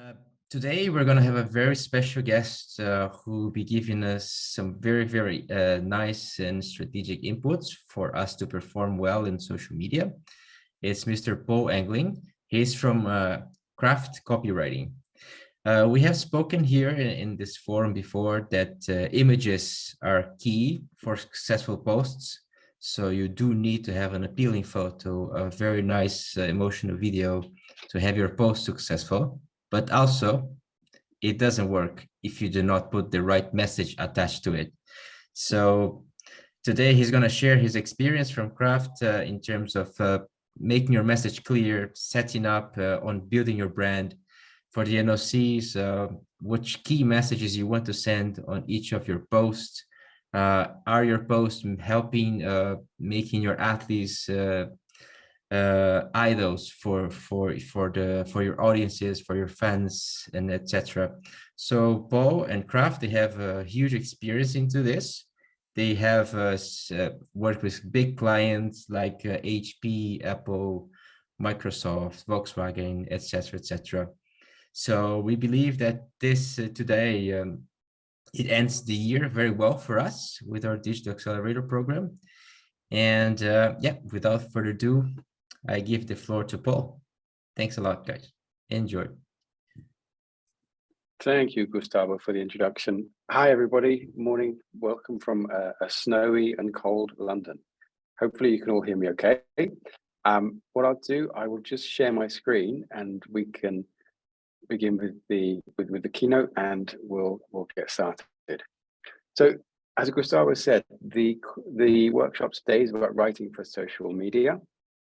Uh, Today, we're going to have a very special guest who will be giving us some very nice and strategic inputs for us to perform well in social media. It's Mr. Paul Anglin. He's from Craft Copywriting. We have spoken here in this forum before that images are key for successful posts. So you do need to have an appealing photo, a very nice emotional video to have your post successful. But also, it doesn't work if you do not put the right message attached to it. So today he's going to share his experience from Craft in terms of making your message clear, setting up on building your brand for the NOCs, which key messages you want to send on each of your posts. Are your posts helping making your athletes idols for your audiences, for your fans, and etc. So Paul and Craft, they have a huge experience into this. They have worked with big clients like HP, Apple, Microsoft, Volkswagen, etc. So we believe that this today it ends the year very well for us with our Digital Accelerator program. And yeah, without further ado, I give the floor to Paul. Thanks a lot, guys. Enjoy. Thank you, Gustavo, for the introduction. Hi, everybody. Morning. Welcome from a snowy and cold London. Hopefully you can all hear me okay. What I'll do, I will just share my screen and we can begin with the keynote and we'll get started. So as Gustavo said, the workshop today is about writing for social media.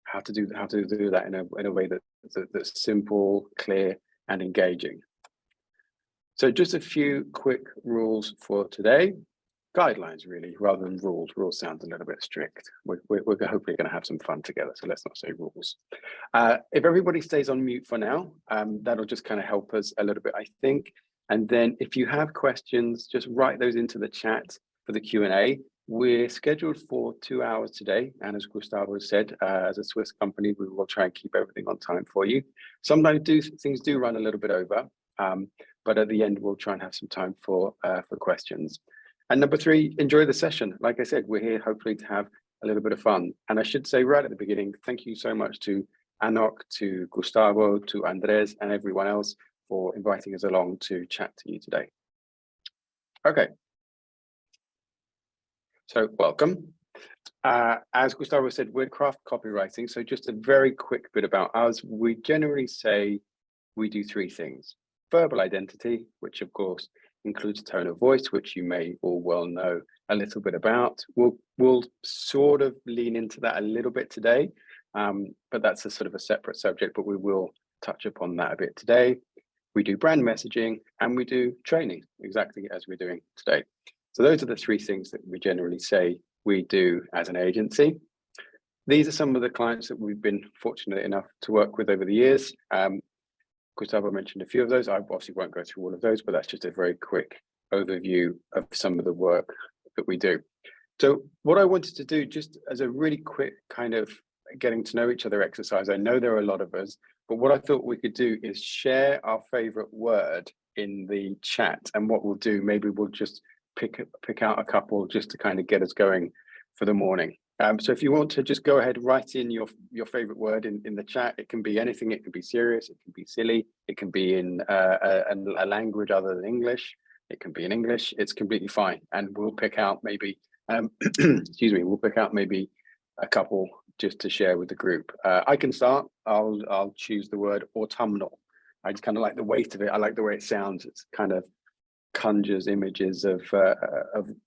How to do that in a way that's simple, clear, and engaging. So just a few quick rules for today. Guidelines, really, rather than rules. Rules sound a little bit strict. We're hopefully going to have some fun together, so let's not say rules. If everybody stays on mute for now, that'll just kind of help us a little bit, I think. And then if you have questions, just write those into the chat for the Q&A. We're scheduled for 2 hours today, and as Gustavo said, as a Swiss company, we will try and keep everything on time for you. Sometimes things do run a little bit over, but at the end, we'll try and have some time for questions. And number 3, enjoy the session. Like I said, we're here hopefully to have a little bit of fun. And I should say right at the beginning, thank you so much to ANOC, to Gustavo, to Andres, and everyone else for inviting us along to chat to you today. Okay. So welcome. As Gustavo said, we're Craft Copywriting. So just a very quick bit about us. We generally say we do 3 things. Verbal identity, which of course includes tone of voice, which you may all well know a little bit about. We'll sort of lean into that a little bit today, but that's a sort of a separate subject, but we will touch upon that a bit today. We do brand messaging and we do training, exactly as we're doing today. So those are the 3 things that we generally say we do as an agency. These are some of the clients that we've been fortunate enough to work with over the years. Gustavo mentioned a few of those. I obviously won't go through all of those, but that's just a very quick overview of some of the work that we do. So what I wanted to do, just as a really quick kind of getting to know each other exercise, I know there are a lot of us, but what I thought we could do is share our favorite word in the chat. And what we'll do, maybe we'll just pick out a couple just to kind of get us going for the morning. So if you want to just go ahead, write in your favorite word in the chat. It can be anything. It can be serious. It can be silly. It can be in a language other than English. It can be in English. It's completely fine. And we'll pick out maybe, excuse me, we'll pick out maybe a couple just to share with the group. I can start. I'll choose the word autumnal. I just kind of like the weight of it. I like the way it sounds. It's kind of conjures images of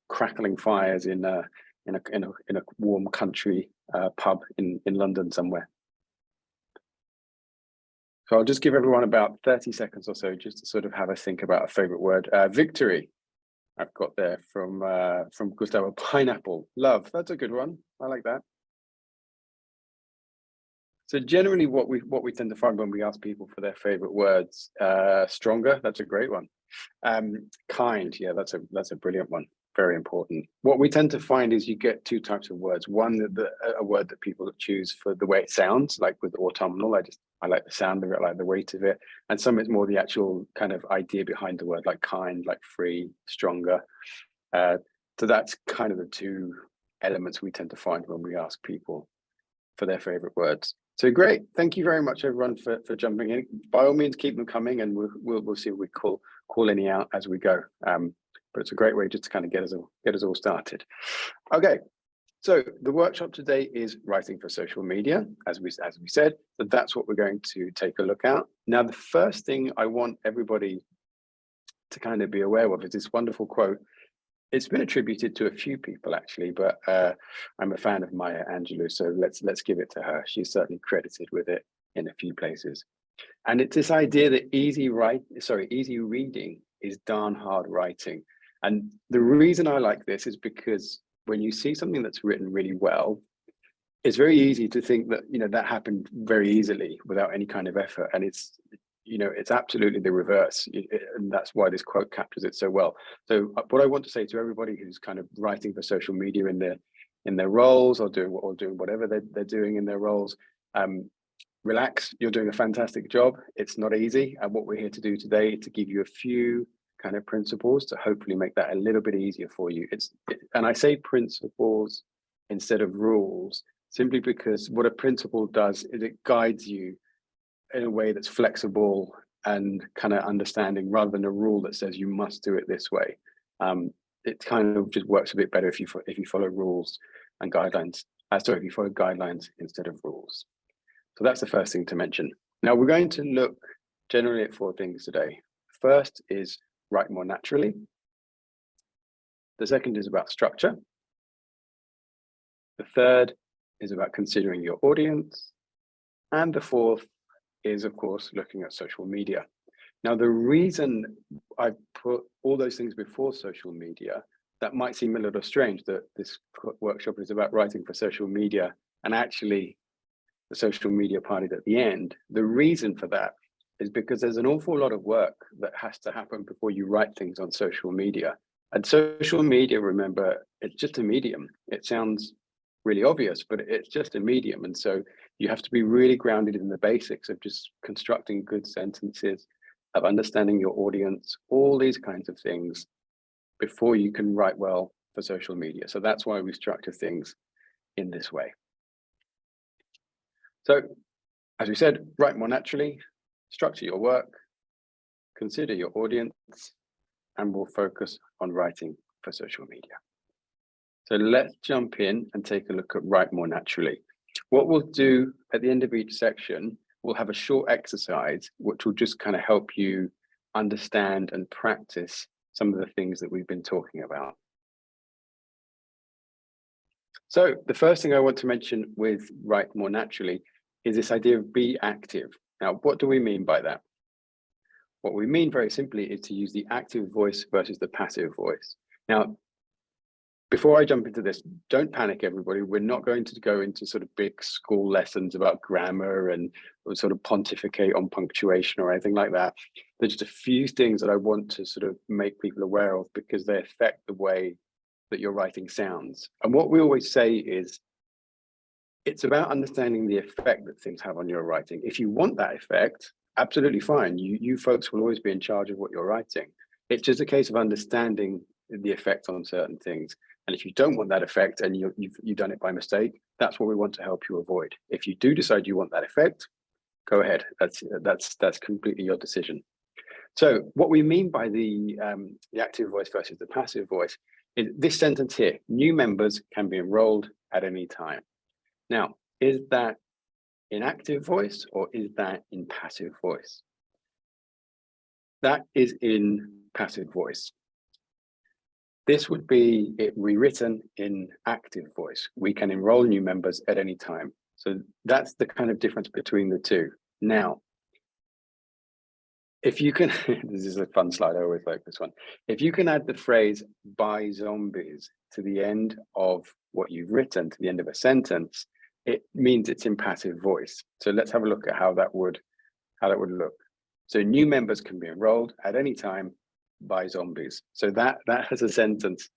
crackling fires in a warm country pub in London somewhere. So I'll just give everyone about 30 seconds or so just to sort of have a think about a favorite word. Victory, I've got there from Gustavo. Pineapple, love, that's a good one. I like that. So generally what we tend to find when we ask people for their favorite words, stronger, that's a great one. Kind, yeah, that's a brilliant one. Very important. What we tend to find is you get 2 types of words. One, a word that people choose for the way it sounds, like with autumnal. I just I like the sound of it, I like the weight of it. And some it's more the actual kind of idea behind the word, like kind, like free, stronger. So that's kind of the two elements we tend to find when we ask people for their favorite words. So great. Thank you very much, everyone, for jumping in. By all means, keep them coming, and we'll see if we call any out as we go. But it's a great way just to kind of get us all started. Okay. So the workshop today is writing for social media, as we said. So that's what we're going to take a look at. Now, the first thing I want everybody to kind of be aware of is this wonderful quote. It's been attributed to a few people actually, but I'm a fan of Maya Angelou, so let's give it to her. She's certainly credited with it in a few places. And it's this idea that easy reading is darn hard writing. And the reason I like this is because when you see something that's written really well, it's very easy to think that, that happened very easily without any kind of effort. And it's absolutely the reverse. And that's why this quote captures it so well. So what I want to say to everybody who's kind of writing for social media in their roles or doing whatever they're doing in their roles, relax, you're doing a fantastic job. It's not easy. And what we're here to do today is to give you a few kind of principles to hopefully make that a little bit easier for you. And I say principles instead of rules, simply because what a principle does is it guides you in a way that's flexible and kind of understanding, rather than a rule that says you must do it this way. It kind of just works a bit better if you follow rules and guidelines. If you follow guidelines instead of rules. So that's the first thing to mention. Now we're going to look generally at 4 things today. First is write more naturally. The second is about structure. The third is about considering your audience. And the fourth is, of course, looking at social media. Now, the reason I put all those things before social media, that might seem a little strange, that this workshop is about writing for social media, and actually the social media part is at the end. The reason for that is because there's an awful lot of work that has to happen before you write things on social media. And social media, remember, it's just a medium. It sounds really obvious, but it's just a medium. And so you have to be really grounded in the basics of just constructing good sentences, of understanding your audience, all these kinds of things before you can write well for social media. So that's why we structure things in this way. So, as we said, write more naturally, structure your work, consider your audience, and we'll focus on writing for social media. So let's jump in and take a look at write more naturally. What we'll do at the end of each section, we'll have a short exercise, which will just kind of help you understand and practice some of the things that we've been talking about. So the first thing I want to mention with write more naturally is this idea of be active. Now, what do we mean by that? What we mean very simply is to use the active voice versus the passive voice. Now, before I jump into this, don't panic, everybody. We're not going to go into sort of big school lessons about grammar and sort of pontificate on punctuation or anything like that. There's just a few things that I want to sort of make people aware of because they affect the way that your writing sounds. And what we always say is, it's about understanding the effect that things have on your writing. If you want that effect, absolutely fine. You folks will always be in charge of what you're writing. It's just a case of understanding the effect on certain things. And if you don't want that effect and you've done it by mistake, that's what we want to help you avoid. If you do decide you want that effect, go ahead. That's completely your decision. So what we mean by the active voice versus the passive voice is this sentence here: new members can be enrolled at any time. Now, is that in active voice or is that in passive voice? That is in passive voice. This would be it rewritten in active voice. We can enroll new members at any time. So that's the kind of difference between the two. Now, if you can, this is a fun slide, I always like this one. If you can add the phrase "by zombies" to the end of what you've written, to the end of a sentence, it means it's in passive voice. So let's have a look at how that would look. So new members can be enrolled at any time by zombies. So that has a sentence.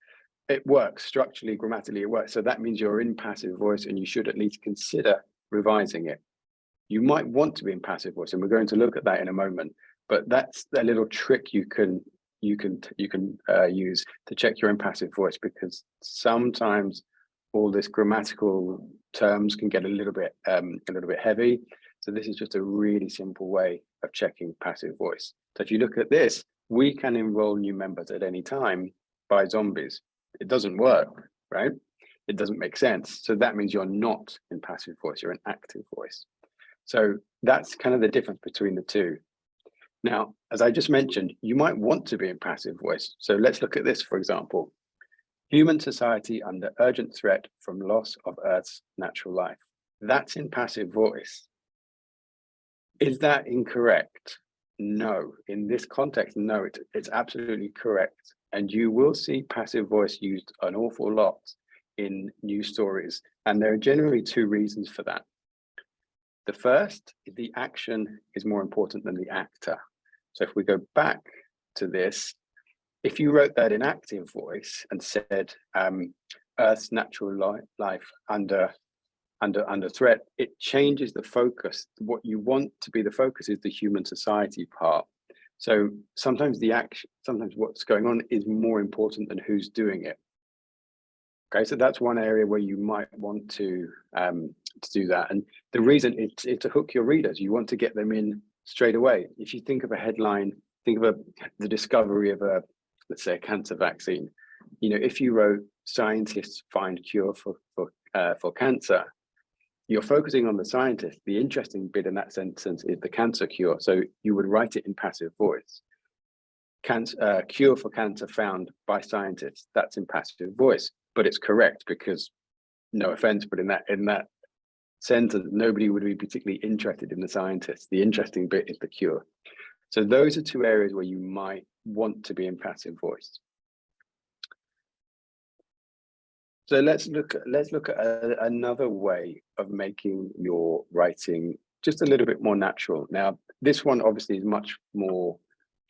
It works structurally, grammatically, it works. So that means you're in passive voice and you should at least consider revising it. You might want to be in passive voice, and we're going to look at that in a moment. But that's a little trick you can use to check you're in passive voice, because sometimes all this grammatical terms can get a little bit heavy. So this is just a really simple way of checking passive voice. So if you look at this, we can enroll new members at any time by zombies. It doesn't work, right? It doesn't make sense. So that means you're not in passive voice, you're in active voice. So that's kind of the difference between the two. Now, as I just mentioned, you might want to be in passive voice. So let's look at this, for example. Human society under urgent threat from loss of Earth's natural life. That's in passive voice. Is that incorrect? No. In this context, no, it's absolutely correct. And you will see passive voice used an awful lot in news stories. And there are generally two reasons for that. The first, the action is more important than the actor. So if we go back to this, if you wrote that in active voice and said Earth's natural life under threat, it changes the focus. What you want to be the focus is the human society part. So sometimes the action, sometimes what's going on is more important than who's doing it. Okay, so that's one area where you might want to do that. And the reason it's to hook your readers. You want to get them in straight away. If you think of a headline, think of the discovery of let's say a cancer vaccine. You know, if you wrote "scientists find cure for cancer," you're focusing on the scientist. The interesting bit in that sentence is the cancer cure. So you would write it in passive voice. Cure for cancer found by scientists. That's in passive voice, but it's correct because, no offense, but in that sentence, nobody would be particularly interested in the scientists. The interesting bit is the cure. So those are two areas where you might want to be in passive voice. So let's look at another way of making your writing just a little bit more natural. Now, this one obviously is much more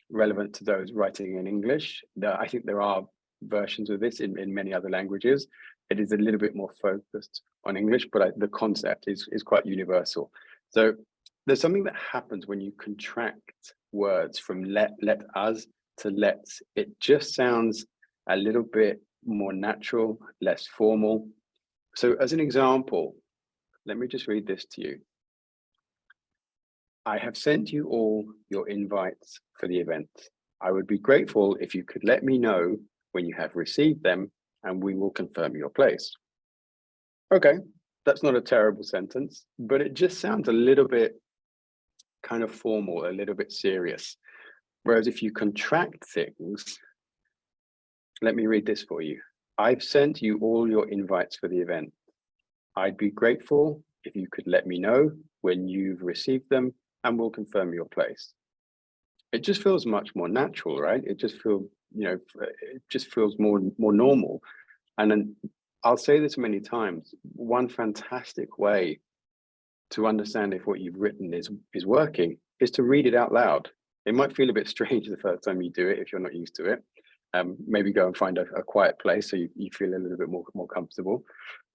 relevant to those writing in English. I think there are versions of this in many other languages. It is a little bit more focused on English, but the concept is quite universal. So there's something that happens when you contract words from let us to let's. It just sounds a little bit more natural, less formal. So as an example, let me just read this to you. I have sent you all your invites for the event. I would be grateful if you could let me know when you have received them, and we will confirm your place. Okay, that's not a terrible sentence, but it just sounds a little bit kind of formal, a little bit serious. Whereas if you contract things, let me read this for you. I've sent you all your invites for the event. I'd be grateful if you could let me know when you've received them, and we'll confirm your place. It just feels much more natural, right? It just feels, it just feels more normal. And then I'll say this many times, one fantastic way to understand if what you've written is working is to read it out loud. It might feel a bit strange the first time you do it if you're not used to it. Maybe go and find a quiet place so you feel a little bit more comfortable.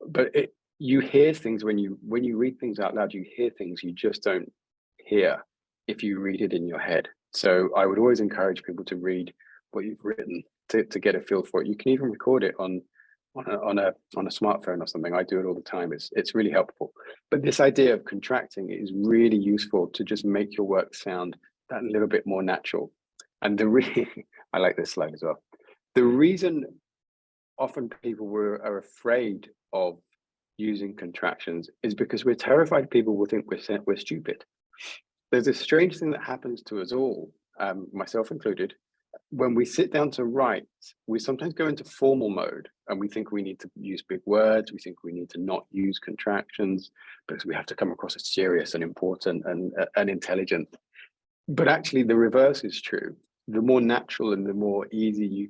But you hear things when you read things out loud, you hear things you just don't hear if you read it in your head. So I would always encourage people to read what you've written to get a feel for it. You can even record it on a smartphone or something. I do it all the time. It's really helpful. But this idea of contracting is really useful to just make your work sound that little bit more natural. And I like this slide as well. The reason often people are afraid of using contractions is because we're terrified people will think we're stupid. There's a strange thing that happens to us all, myself included. When we sit down to write, we sometimes go into formal mode and we think we need to use big words. We think we need to not use contractions because we have to come across as serious and important and intelligent. But actually the reverse is true. The more natural and the more easy you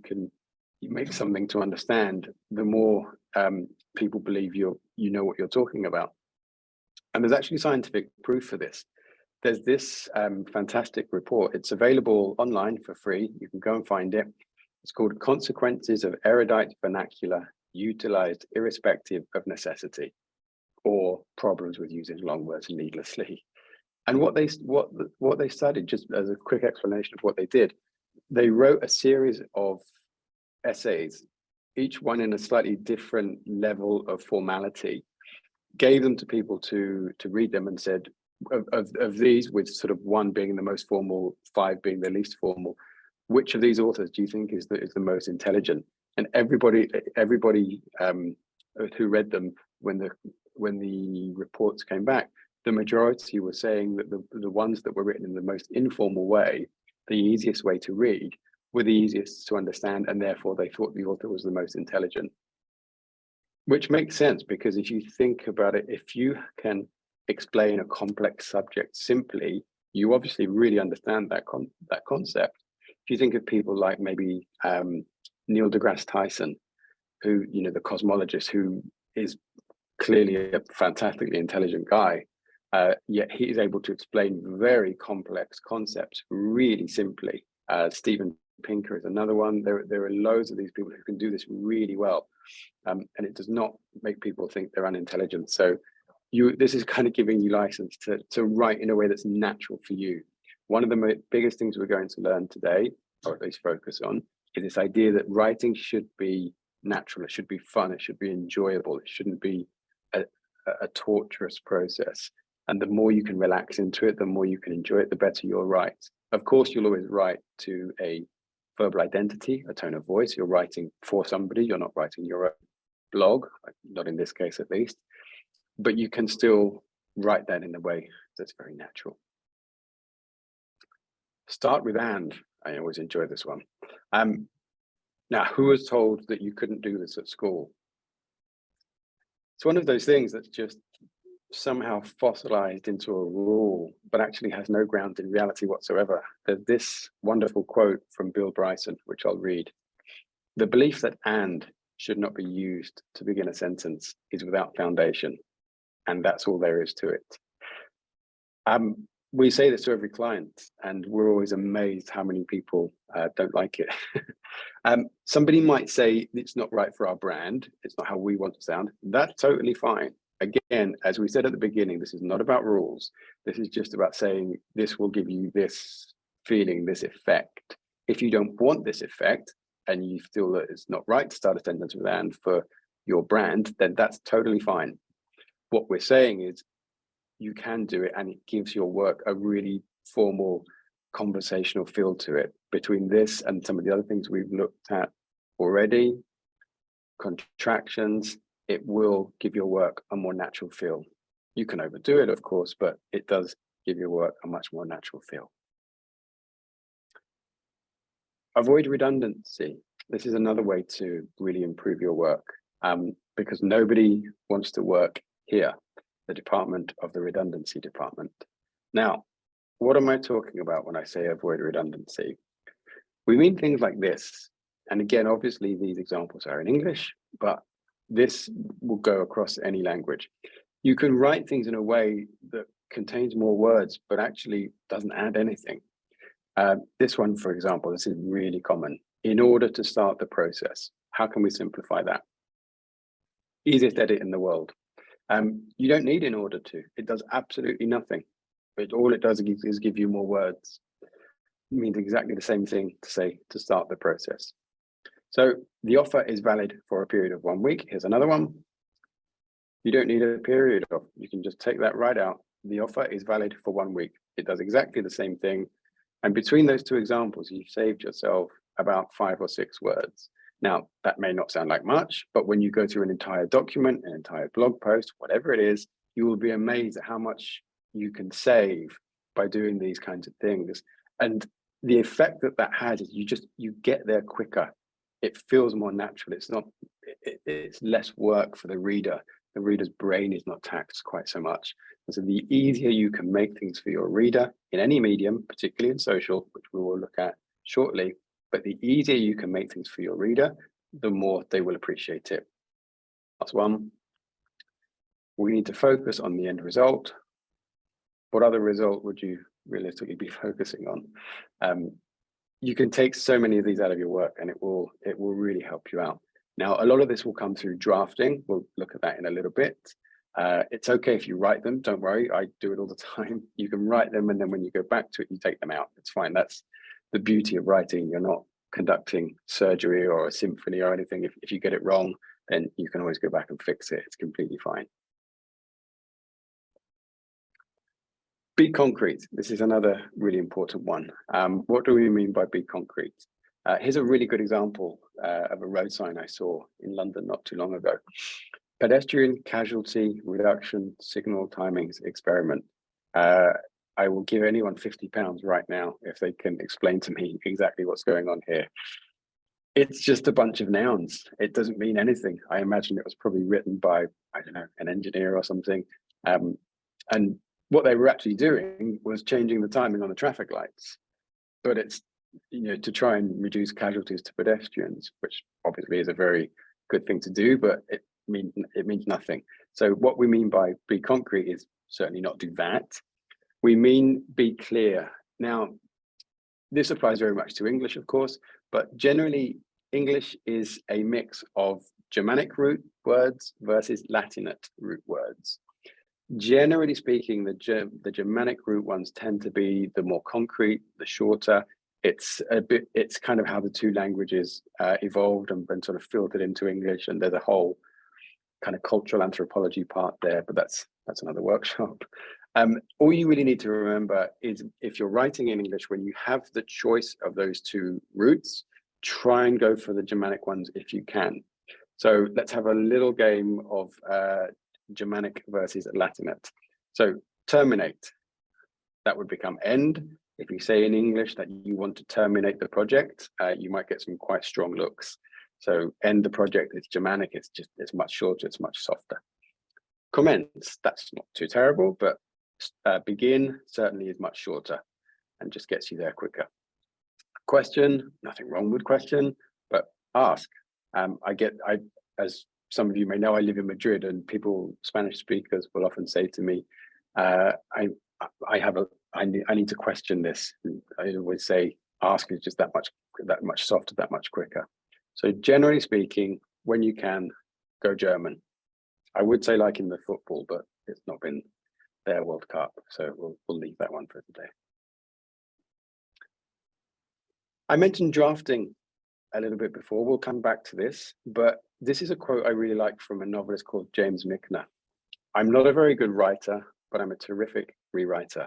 make something to understand, the more people believe you know what you're talking about. And there's actually scientific proof for this. There's this fantastic report. It's available online for free. You can go and find it. It's called Consequences of Erudite Vernacular Utilized Irrespective of Necessity, or Problems with Using Long Words Needlessly. And what they studied, just as a quick explanation of what they did, they wrote a series of essays, each one in a slightly different level of formality, gave them to people to read them, and said, of these, with sort of 1 being the most formal, 5 being the least formal, which of these authors do you think is the most intelligent? And everybody who read them, when the reports came back, the majority were saying that the ones that were written in the most informal way, the easiest way to read, were the easiest to understand, and therefore they thought the author was the most intelligent. Which makes sense, because if you think about it, if you can explain a complex subject simply, you obviously really understand that concept. If you think of people like maybe Neil deGrasse Tyson, who, the cosmologist, who is clearly a fantastically intelligent guy, yet he is able to explain very complex concepts really simply. Steven Pinker is another one. There are loads of these people who can do this really well, and it does not make people think they're unintelligent. So this is kind of giving you license to write in a way that's natural for you. One of the biggest things we're going to learn today, or at least focus on, is this idea that writing should be natural. It should be fun. It should be enjoyable. It shouldn't be a torturous process. And the more you can relax into it, the more you can enjoy it, the better you'll write. Of course, you'll always write to a verbal identity, a tone of voice. You're writing for somebody. You're not writing your own blog, not in this case at least. But you can still write that in a way that's very natural. Start with and. I always enjoy this one. Now, who was told that you couldn't do this at school? It's one of those things that's just somehow fossilized into a rule, but actually has no ground in reality whatsoever. There's this wonderful quote from Bill Bryson, which I'll read. The belief that and should not be used to begin a sentence is without foundation, and that's all there is to it. We say this to every client, and we're always amazed how many people don't like it. Somebody might say it's not right for our brand, it's not how we want to sound. That's totally fine. Again, as we said at the beginning, this is not about rules. This is just about saying this will give you this feeling, this effect. If you don't want this effect and you feel that it's not right to start a sentence with and for your brand, then that's totally fine. What we're saying is you can do it, and it gives your work a really formal conversational feel to it. Between this and some of the other things we've looked at already, contractions, it will give your work a more natural feel. You can overdo it, of course, but it does give your work a much more natural feel. Avoid redundancy. This is another way to really improve your work, because nobody wants to work here, the department of the redundancy department. Now, what am I talking about when I say avoid redundancy? We mean things like this. And again, obviously these examples are in English, but this will go across any language. You can write things in a way that contains more words, but actually doesn't add anything. This one, for example, this is really common. In order to start the process, how can we simplify that? Easiest edit in the world. You don't need in order to. It does absolutely nothing. But all it does is give you more words. It means exactly the same thing to say to start the process. So the offer is valid for a period of 1 week. Here's another one. You don't need a period of, you can just take that right out. The offer is valid for 1 week. It does exactly the same thing. And between those two examples, you've saved yourself about 5 or 6 words. Now, that may not sound like much, but when you go through an entire document, an entire blog post, whatever it is, you will be amazed at how much you can save by doing these kinds of things. And the effect that that has is you get there quicker. It feels more natural. It's less work for the reader. The reader's brain is not taxed quite so much. And so the easier you can make things for your reader in any medium, particularly in social, which we will look at shortly, but the easier you can make things for your reader, the more they will appreciate it. Last one. We need to focus on the end result. What other result would you realistically be focusing on? You can take so many of these out of your work, and it will really help you out. Now, a lot of this will come through drafting. We'll look at that in a little bit. It's okay if you write them, don't worry, I do it all the time. You can write them, and then when you go back to it, you take them out. It's fine. That's the beauty of writing. You're not conducting surgery or a symphony or anything. If you get it wrong, then you can always go back and fix it. It's completely fine. Be concrete. This is another really important one. What do we mean by be concrete? Here's a really good example of a road sign I saw in London not too long ago. Pedestrian casualty reduction signal timings experiment. I will give anyone £50 right now if they can explain to me exactly what's going on here. It's just a bunch of nouns. It doesn't mean anything. I imagine it was probably written by, I don't know, an engineer or something. And what they were actually doing was changing the timing on the traffic lights. But it's, to try and reduce casualties to pedestrians, which obviously is a very good thing to do, but it means nothing. So what we mean by be concrete is certainly not do that. We mean be clear. Now, this applies very much to English, of course, but generally English is a mix of Germanic root words versus Latinate root words. Generally speaking, the Germanic root ones tend to be the more concrete, the shorter. It's kind of how the two languages evolved and sort of filtered into English, and there's a whole kind of cultural anthropology part there, but that's another workshop. All you really need to remember is if you're writing in English, when you have the choice of those two roots, try and go for the Germanic ones if you can. So let's have a little game of Germanic versus Latinate. So terminate, that would become end. If you say in English that you want to terminate the project, you might get some quite strong looks. So end the project, it's Germanic, it's much shorter, it's much softer. Commence, that's not too terrible, but begin certainly is much shorter and just gets you there quicker. Question, nothing wrong with question, but ask. As some of you may know, I live in Madrid, and Spanish speakers will often say to me, I need to question this. I always say, ask is just that much softer, that much quicker. So generally speaking, when you can, go German. I would say like in the football, but it's not been their World Cup, so we'll leave that one for today. I mentioned drafting a little bit before. We'll come back to this, but this is a quote I really like from a novelist called James Michener. I'm not a very good writer, but I'm a terrific rewriter.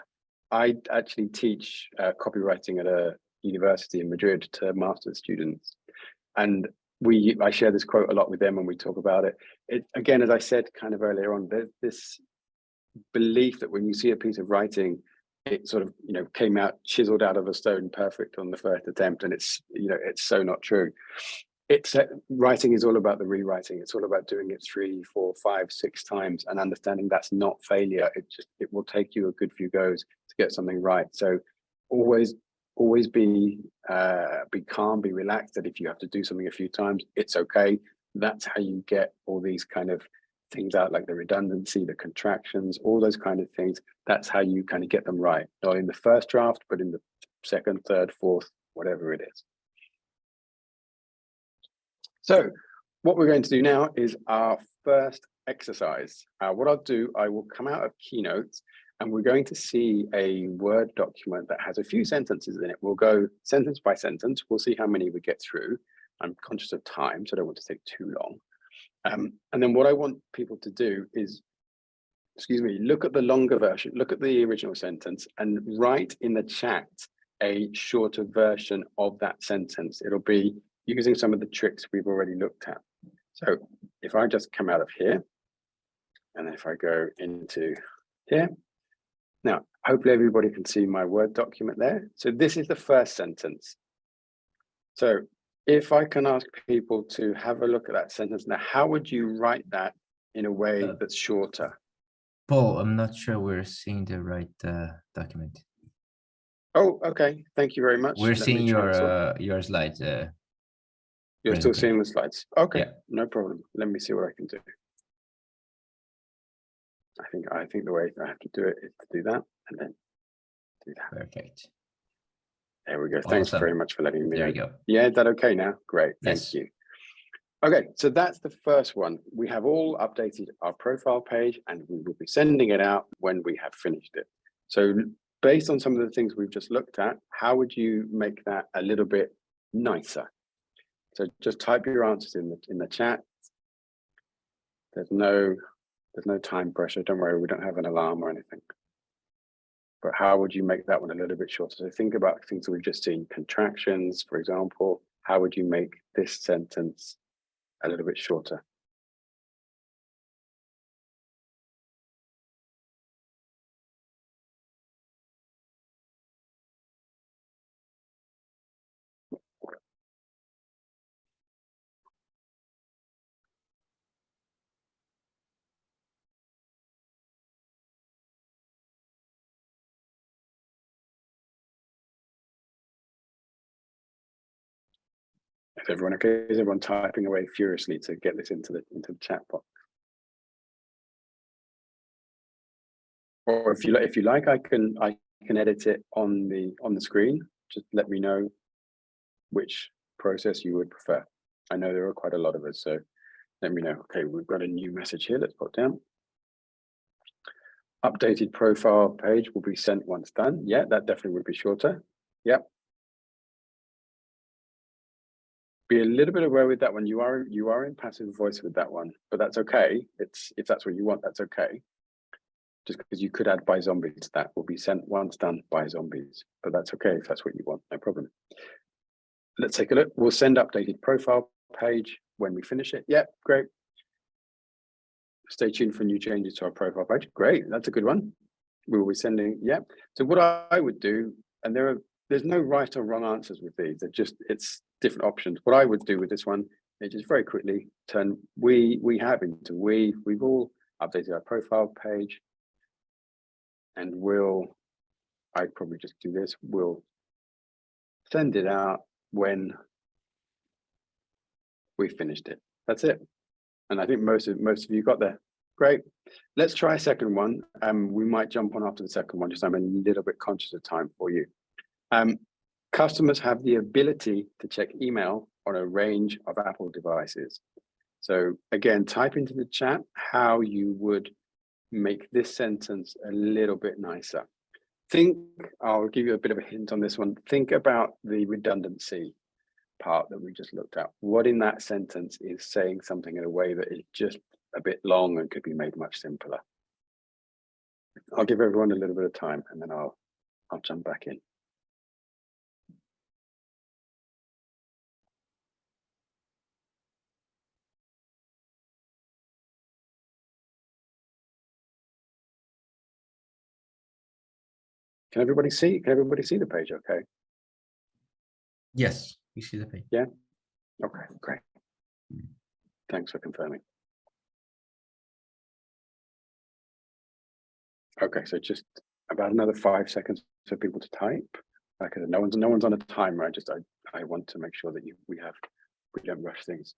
I actually teach copywriting at a university in Madrid to master's students. And I share this quote a lot with them when we talk about it. Again, as I said kind of earlier on, there's this belief that when you see a piece of writing, it sort of came out chiseled out of a stone, perfect on the first attempt, and it's so not true. Writing is all about the rewriting. It's all about doing it 3, 4, 5, 6 times and understanding that's not failure. It will take you a good few goes to get something right. So always be calm, be relaxed, that if you have to do something a few times, it's okay. That's how you get all these kind of things out, like the redundancy, the contractions, all those kind of things. That's how you kind of get them right, not in the first draft, but in the second, third, fourth, whatever it is. So what we're going to do now is our first exercise. What I'll do, I will come out of Keynote, and we're going to see a Word document that has a few sentences in it. We'll go sentence by sentence. We'll see how many we get through. I'm conscious of time, so I don't want to take too long. And then what I want people to do is, look at the longer version, look at the original sentence, and write in the chat a shorter version of that sentence. It'll be using some of the tricks we've already looked at. So if I just come out of here, and if I go into here, now hopefully everybody can see my Word document there. So this is the first sentence. So if I can ask people to have a look at that sentence now, how would you write that in a way that's shorter? Paul, I'm not sure we're seeing the right document. Oh, okay. Thank you very much. We're seeing your slides. You're still seeing the slides. Okay, yeah. No problem. Let me see what I can do. I think the way I have to do it is to do that and then do that. Perfect. There we go. Thanks very much for letting me know. There you go. Yeah, is that okay now? Great. Thank you. Okay, so that's the first one. We have all updated our profile page and we will be sending it out when we have finished it. So based on some of the things we've just looked at, how would you make that a little bit nicer? So just type your answers in the chat. There's no time pressure. Don't worry, we don't have an alarm or anything. But how would you make that one a little bit shorter? So think about things that we've just seen, contractions, for example. How would you make this sentence a little bit shorter? Is everyone okay? Is everyone typing away furiously to get this into the chat box? Or if you like, I can edit it on the screen. Just let me know which process you would prefer. I know there are quite a lot of us, so let me know. Okay, we've got a new message here. Let's put down. Updated profile page will be sent once done. Yeah, that definitely would be shorter. Yep. Be a little bit aware with that one. You are in passive voice with that one, but that's okay. If that's what you want, that's okay. Just because you could add by zombies, that will be sent once done by zombies, but that's okay if that's what you want, no problem. Let's take a look. We'll send updated profile page when we finish it. Yep, great. Stay tuned for new changes to our profile page. Great, that's a good one. We will be sending, yeah. So what I would do, and there's no right or wrong answers with these. It's different options. What I would do with this one is just very quickly turn we have into we. We've all updated our profile page, and I'd probably just do this. We'll send it out when we finished it. That's it. And I think most of you got there. Great. Let's try a second one. We might jump on after the second one, just I'm a little bit conscious of time for you. Customers have the ability to check email on a range of Apple devices. So again, type into the chat how you would make this sentence a little bit nicer. I'll give you a bit of a hint on this one. Think about the redundancy part that we just looked at. What in that sentence is saying something in a way that is just a bit long and could be made much simpler? I'll give everyone a little bit of time and then I'll jump back in. Can everybody see the page okay? Yes, we see the page. Yeah? Okay, great. Thanks for confirming. Okay, so just about another 5 seconds for people to type. Because no one's on a timer. I want to make sure that we don't rush things.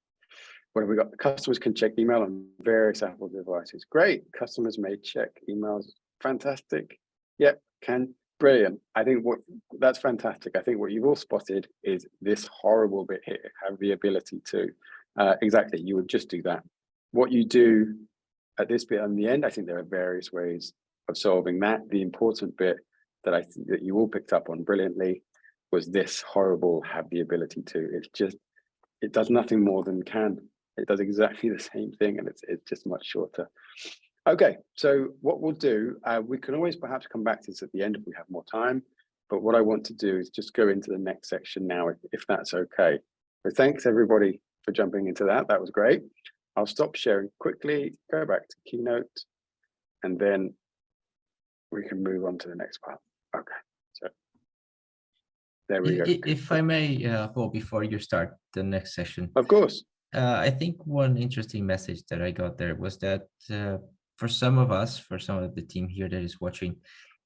What have we got? Customers can check email on various Apple devices. Great. Customers may check emails. Fantastic. Yep, can. Brilliant. I think that's fantastic. I think what you've all spotted is this horrible bit here, have the ability to. Exactly, you would just do that. What you do at this bit on the end, I think there are various ways of solving that. The important bit that I think that you all picked up on brilliantly was this horrible have the ability to. It does nothing more than can. It does exactly the same thing, and it's just much shorter. Okay, so what we'll do, we can always perhaps come back to this at the end if we have more time, but what I want to do is just go into the next section now, if that's okay. So thanks everybody for jumping into that. That was great. I'll stop sharing quickly, go back to Keynote, and then we can move on to the next part. Okay, so there we go. If I may, Paul, before you start the next session. Of course. I think one interesting message that I got there was that for some of the team here that is watching,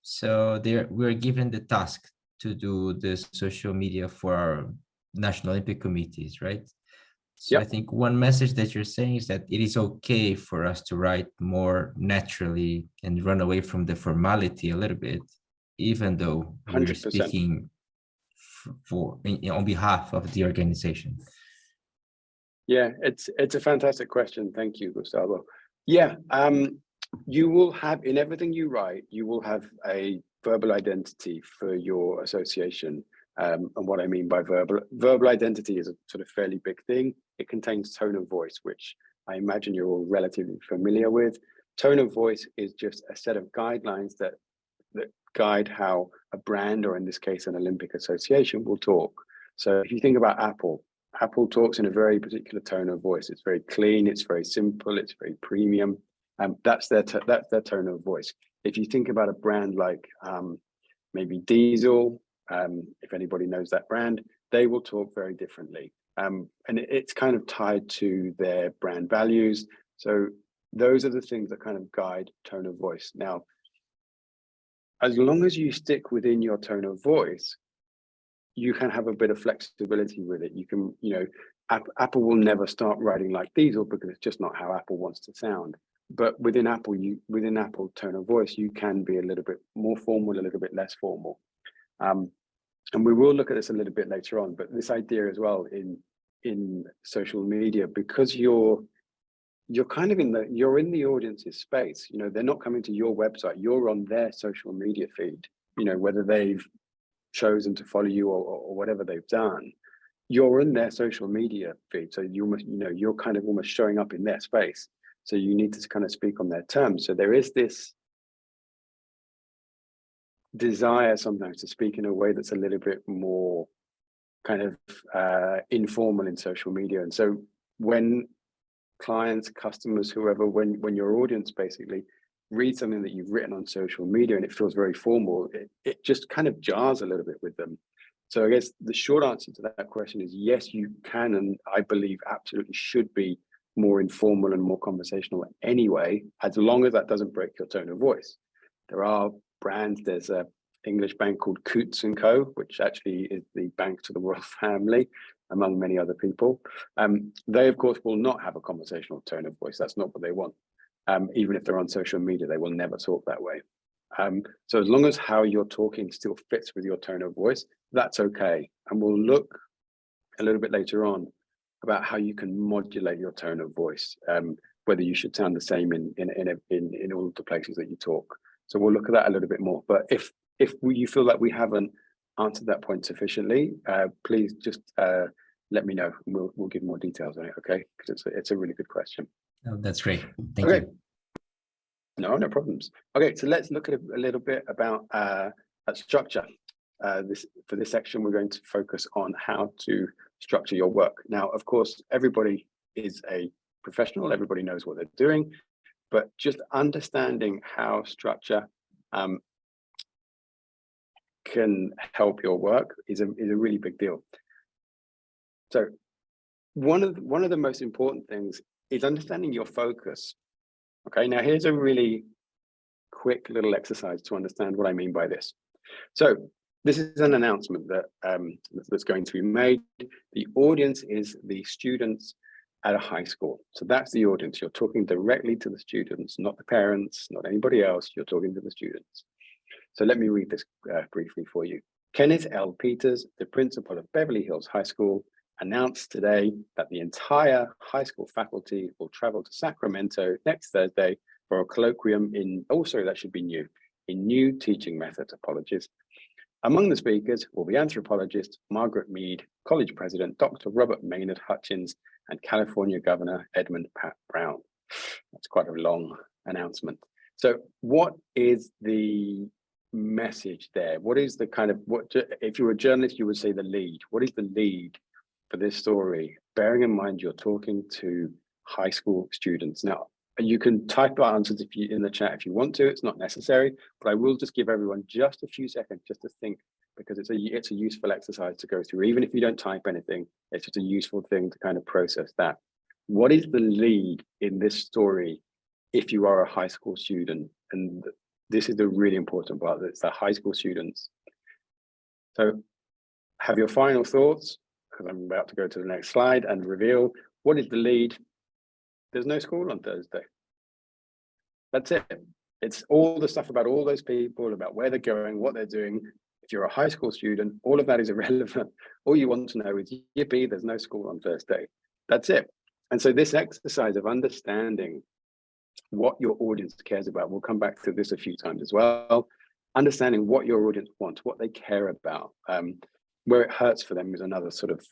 so we're given the task to do the social media for our National Olympic committees, right? So yep. I think one message that you're saying is that it is okay for us to write more naturally and run away from the formality a little bit, even though 100%. We're speaking on behalf of the organization. Yeah, it's a fantastic question. Thank you, Gustavo. Yeah, you will have, in everything you write, you will have a verbal identity for your association. And what I mean by verbal identity is a sort of fairly big thing. It contains tone of voice, which I imagine you're all relatively familiar with. Tone of voice is just a set of guidelines that guide how a brand, or in this case, an Olympic association, will talk. So if you think about Apple, Apple talks in a very particular tone of voice. It's very clean, it's very simple, it's very premium. That's their tone of voice. If you think about a brand like maybe Diesel, if anybody knows that brand, they will talk very differently. And it's kind of tied to their brand values. So those are the things that kind of guide tone of voice. Now, as long as you stick within your tone of voice, you can have a bit of flexibility with it. You can, Apple will never start writing like Diesel because it's just not how Apple wants to sound. But within Apple tone of voice, you can be a little bit more formal, a little bit less formal. And we will look at this a little bit later on, but this idea as well in social media, because you're kind of in the audience's space. They're not coming to your website, you're on their social media feed, whether they've chosen to follow you or whatever they've done, you're in their social media feed. So you're kind of almost showing up in their space. So you need to kind of speak on their terms. So there is this desire sometimes to speak in a way that's a little bit more kind of informal in social media. And so when clients, customers, whoever, when your audience basically read something that you've written on social media and it feels very formal, it just kind of jars a little bit with them. So I guess the short answer to that question is yes, you can, and I believe absolutely should be more informal and more conversational anyway, as long as that doesn't break your tone of voice. There are brands, there's a English bank called Coutts & Co, which actually is the bank to the royal family, among many other people. They, of course, will not have a conversational tone of voice. That's not what they want. Even if they're on social media, they will never talk that way. So as long as how you're talking still fits with your tone of voice, that's okay. And we'll look a little bit later on about how you can modulate your tone of voice, whether you should sound the same in all the places that you talk. So we'll look at that a little bit more. But if you feel that we haven't answered that point sufficiently, please just let me know. We'll give more details on it, okay? Because it's a really good question. Oh, that's great. Thank you. No problems. Okay, so let's look at a little bit about structure. For this section, we're going to focus on how to structure your work. Now, of course, everybody is a professional. Everybody knows what they're doing, but just understanding how structure can help your work is a really big deal. So one of the most important things is understanding your focus. Okay, now here's a really quick little exercise to understand what I mean by this. So this is an announcement that that's going to be made. The audience is the students at a high school. So that's the audience. You're talking directly to the students, not the parents, not anybody else. You're talking to the students. So let me read this briefly for you. Kenneth L. Peters, the principal of Beverly Hills High School, announced today that the entire high school faculty will travel to Sacramento next Thursday for a colloquium in new teaching methods. Apologies. Among the speakers will be anthropologist Margaret Mead, college president Dr. Robert Maynard Hutchins, and California Governor Edmund Pat Brown. That's quite a long announcement. So what is the message there? What is the kind of, if you were a journalist, you would say the lead. What is the lead for this story? Bearing in mind you're talking to high school students. Now, you can type our answers in the chat if you want to. It's not necessary, but I will just give everyone just a few seconds just to think, because it's a useful exercise to go through. Even if you don't type anything, it's just a useful thing to kind of process that. What is the lead in this story if you are a high school student? And this is the really important part, that it's the high school students. So have your final thoughts, because I'm about to go to the next slide and reveal what is the lead. There's no school on Thursday. That's it. It's all the stuff about all those people, about where they're going, what they're doing. If you're a high school student, all of that is irrelevant. All you want to know is, yippee, there's no school on Thursday. That's it. And so this exercise of understanding what your audience cares about, we'll come back to this a few times as well, understanding what your audience wants, what they care about, where it hurts for them is another sort of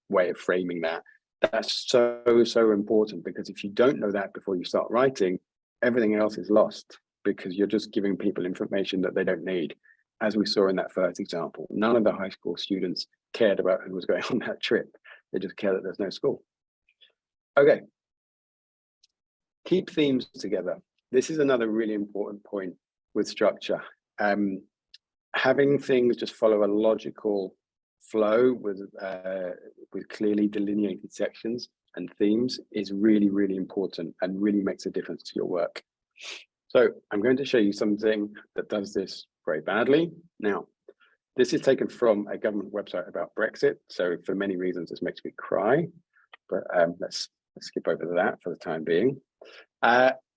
way of framing that. That's so important, because if you don't know that before you start writing, everything else is lost, because you're just giving people information that they don't need. As we saw in that first example, none of the high school students cared about who was going on that trip. They just care that there's no school. Okay. Keep themes together. This is another really important point with structure. Having things just follow a logical flow with clearly delineated sections and themes is really, really important and really makes a difference to your work. So I'm going to show you something that does this very badly. Now, this is taken from a government website about Brexit. So for many reasons, this makes me cry, but let's skip over that for the time being.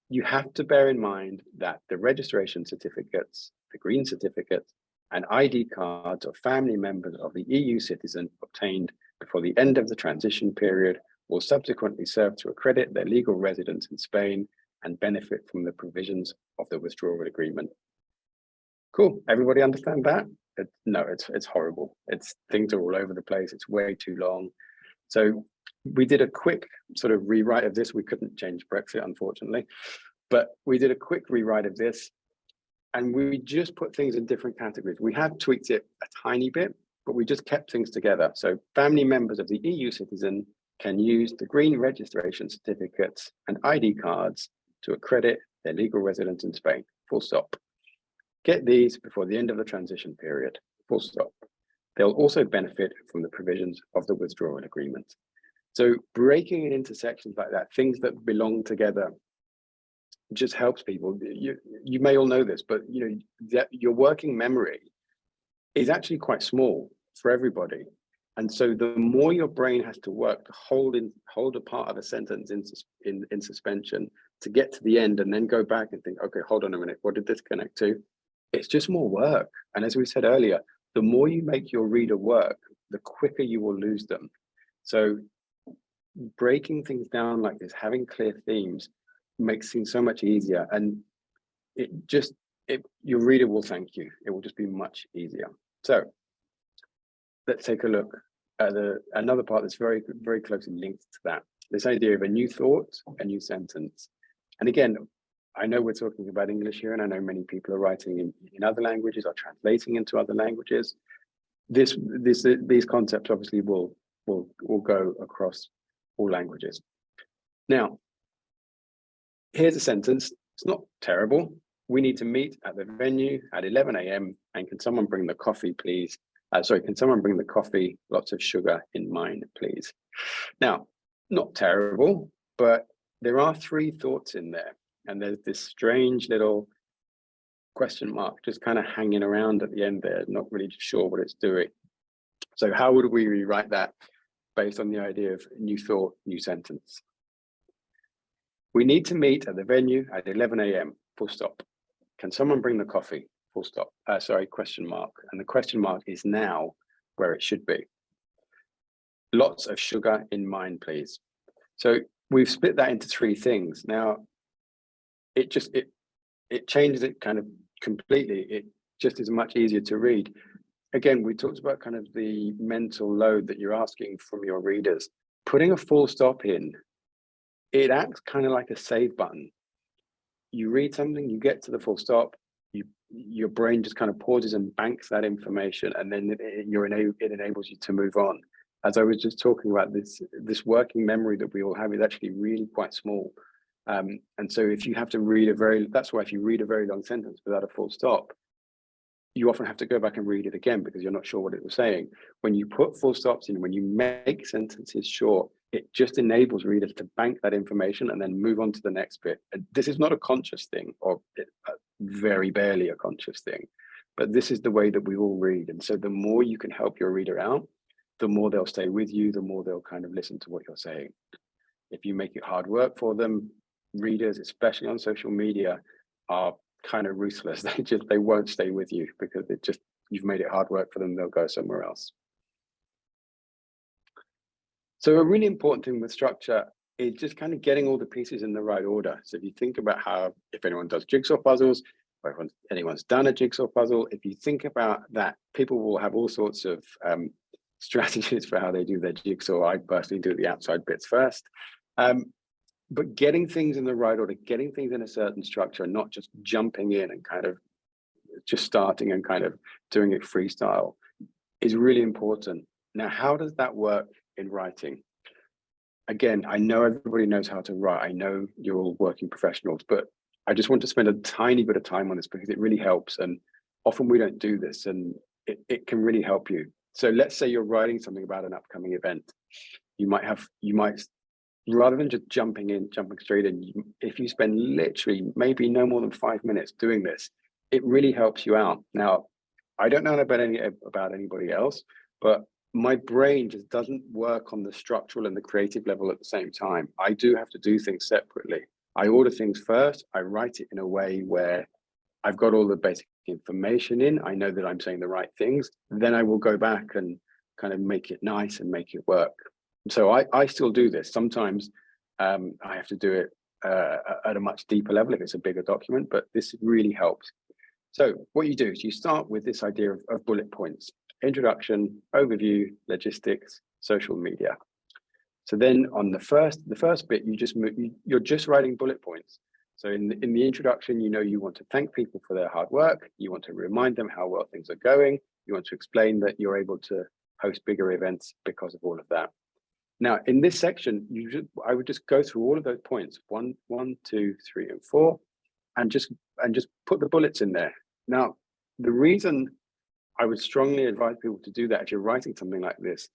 You have to bear in mind that the registration certificates, the green certificates, and ID cards of family members of the EU citizen obtained before the end of the transition period will subsequently serve to accredit their legal residence in Spain and benefit from the provisions of the withdrawal agreement. Cool, everybody understand that? No, it's horrible. Things are all over the place. It's way too long. So we did a quick sort of rewrite of this. We couldn't change Brexit, unfortunately, but we did a quick rewrite of this, and we just put things in different categories. We have tweaked it a tiny bit, but we just kept things together. So family members of the EU citizen can use the green registration certificates and ID cards to accredit their legal residence in Spain, full stop. Get these before the end of the transition period, full stop. They'll also benefit from the provisions of the withdrawal agreement. So breaking it into sections like that, things that belong together, just helps people. You may all know this, but that your working memory is actually quite small for everybody. And so the more your brain has to work to hold a part of a sentence in suspension to get to the end and then go back and think, okay, hold on a minute, what did this connect to? It's just more work. And as we said earlier, the more you make your reader work, the quicker you will lose them. So breaking things down like this, having clear themes, makes things so much easier, and your reader will thank you. It will just be much easier. So let's take a look at another part that's very, very closely linked to that. This idea of a new thought, a new sentence. And again, I know we're talking about English here, and I know many people are writing in other languages or translating into other languages. These concepts obviously will go across all languages. Now, here's a sentence. It's not terrible. We need to meet at the venue at 11 a.m. and can someone bring the coffee, please? Can someone bring the coffee? Lots of sugar in mine, please. Now, not terrible, but there are three thoughts in there. And there's this strange little question mark just kind of hanging around at the end there, not really sure what it's doing. So how would we rewrite that based on the idea of new thought, new sentence? We need to meet at the venue at 11 a.m, full stop. Can someone bring the coffee? Full stop. Question mark. And the question mark is now where it should be. Lots of sugar in mine, please. So we've split that into three things. Now, it changes it kind of completely. It just is much easier to read. Again, we talked about kind of the mental load that you're asking from your readers. Putting a full stop in, it acts kind of like a save button. You read something, you get to the full stop, your brain just kind of pauses and banks that information, and then it enables you to move on. As I was just talking about, this working memory that we all have is actually really quite small. And so if you have to that's why if you read a very long sentence without a full stop, you often have to go back and read it again because you're not sure what it was saying. When you put full stops in, when you make sentences short, it just enables readers to bank that information and then move on to the next bit. This is not a conscious thing, or very barely a conscious thing, but this is the way that we all read. And so the more you can help your reader out, the more they'll stay with you, the more they'll kind of listen to what you're saying. If you make it hard work for them, readers, especially on social media, are kind of ruthless. They won't stay with you because you've made it hard work for them. They'll go somewhere else. So a really important thing with structure is just kind of getting all the pieces in the right order. So if you think about how, if anyone does jigsaw puzzles, or if anyone's done a jigsaw puzzle, if you think about that, people will have all sorts of strategies for how they do their jigsaw. I personally do the outside bits first. But getting things in the right order, getting things in a certain structure, and not just jumping in and kind of just starting and kind of doing it freestyle is really important. Now, how does that work in writing? Again, I know everybody knows how to write. I know you're all working professionals, but I just want to spend a tiny bit of time on this because it really helps. And often we don't do this, and it can really help you. So let's say you're writing something about an upcoming event. You might rather than just jumping straight in, if you spend literally maybe no more than 5 minutes doing this, it really helps you out. Now, I don't know about anybody else, but my brain just doesn't work on the structural and the creative level at the same time. I do have to do things separately. I order things first. I write it in a way where I've got all the basic information in. I know that I'm saying the right things. Then I will go back and kind of make it nice and make it work. So I still do this. Sometimes I have to do it at a much deeper level if it's a bigger document, but this really helps. So what you do is you start with this idea of bullet points: introduction, overview, logistics, social media. So then on the first bit, you're just writing bullet points. So in the introduction, you want to thank people for their hard work. You want to remind them how well things are going. You want to explain that you're able to host bigger events because of all of that. Now, in this section, I would just go through all of those points, 1, 2, 3, and 4, and just put the bullets in there. Now, the reason I would strongly advise people to do that if you're writing something like this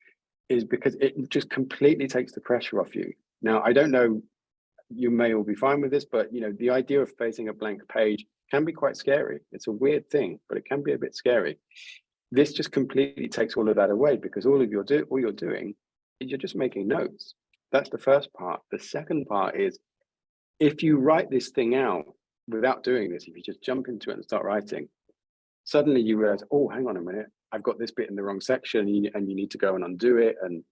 is because it just completely takes the pressure off you. Now, I don't know, you may all be fine with this, but the idea of facing a blank page can be quite scary. It's a weird thing, but it can be a bit scary. This just completely takes all of that away because all you're doing is you're just making notes. That's the first part. The second part is, if you write this thing out without doing this, if you just jump into it and start writing, suddenly you realize, oh, hang on a minute, I've got this bit in the wrong section, and you need to go and undo it. And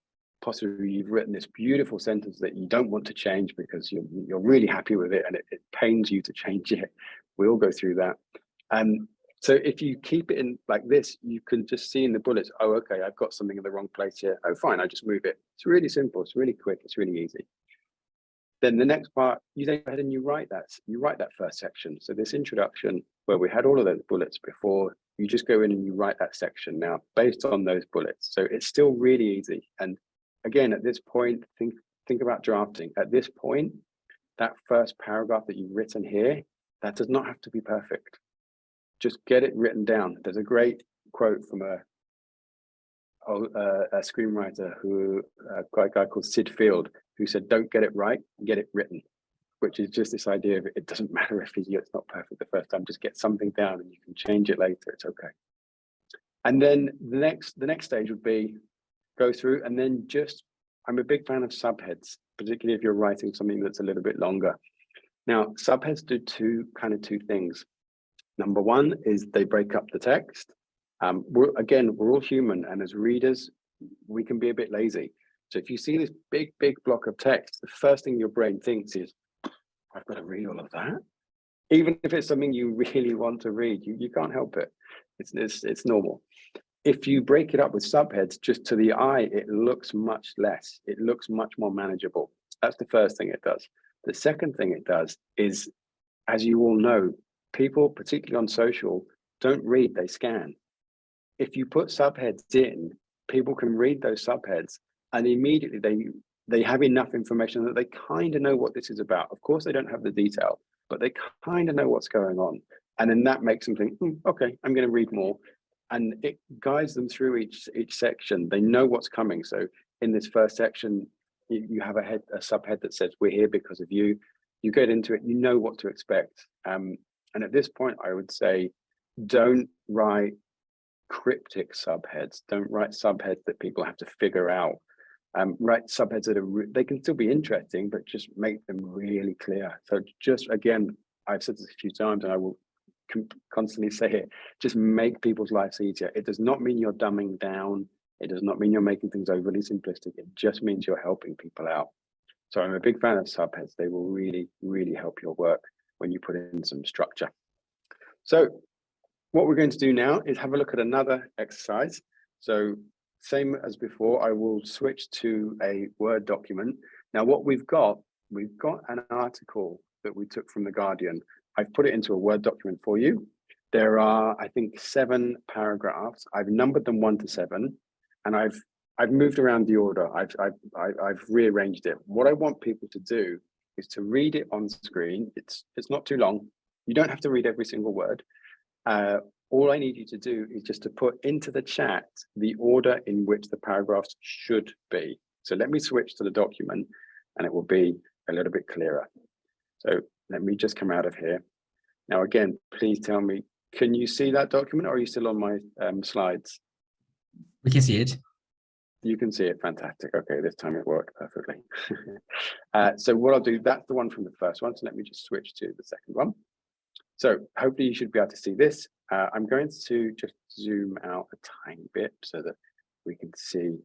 possibly you've written this beautiful sentence that you don't want to change because you're really happy with it, and it pains you to change it. We all go through that. So if you keep it in like this, you can just see in the bullets, oh, okay, I've got something in the wrong place here. Oh, fine, I just move it. It's really simple. It's really quick. It's really easy. Then the next part, you then go ahead and you write that first section. So this introduction, where we had all of those bullets before, you just go in and you write that section now based on those bullets. So it's still really easy. And again, at this point, think about drafting. At this point, that first paragraph that you've written here, that does not have to be perfect. Just get it written down. There's a great quote from a screenwriter a guy called Sid Field, who said, "Don't get it right, get it written," which is just this idea of it doesn't matter if it's not perfect the first time. Just get something down, and you can change it later. It's okay. And then the next stage would be go through, and then I'm a big fan of subheads, particularly if you're writing something that's a little bit longer. Now, subheads do two things. Number one is they break up the text. We're all human, and as readers, we can be a bit lazy. So if you see this big block of text, the first thing your brain thinks is, I've got to read all of that. Even if it's something you really want to read, you can't help it. It's normal. If you break it up with subheads, just to the eye, it looks much less. It looks much more manageable. That's the first thing it does. The second thing it does is, as you all know, people, particularly on social, don't read, they scan. If you put subheads in, people can read those subheads, and immediately they have enough information that they kind of know what this is about. Of course, they don't have the detail, but they kind of know what's going on. And then that makes them think, okay, I'm going to read more. And it guides them through each section. They know what's coming. So in this first section, you have a subhead that says, we're here because of you. You get into it, you know what to expect. And at this point, I would say, don't write cryptic subheads. Don't write subheads that people have to figure out. Write subheads that they can still be interesting, but just make them really clear. So just, again, I've said this a few times, and I will constantly say it, just make people's lives easier. It does not mean you're dumbing down It does not mean you're making things overly simplistic. It just means you're helping people out. So I'm a big fan of subheads. They will really, really help your work when you put in some structure. So what we're going to do now is have a look at another exercise. So same as before, I will switch to a Word document. Now what we've got an article that we took from The Guardian. I've put it into a Word document for you. There are, I think, 7 paragraphs. I've numbered them 1 to 7, and I've moved around the order. I've rearranged it. What I want people to do is to read it on screen. It's not too long. You don't have to read every single word. All I need you to do is just to put into the chat the order in which the paragraphs should be. So let me switch to the document and it will be a little bit clearer. So let me just come out of here. Now, again, please tell me, can you see that document or are you still on my slides? We can see it. You can see it. Fantastic. Okay, this time it worked perfectly. So what I'll do, that's the one from the first one. So let me just switch to the second one. So hopefully you should be able to see this. I'm going to just zoom out a tiny bit so that we can see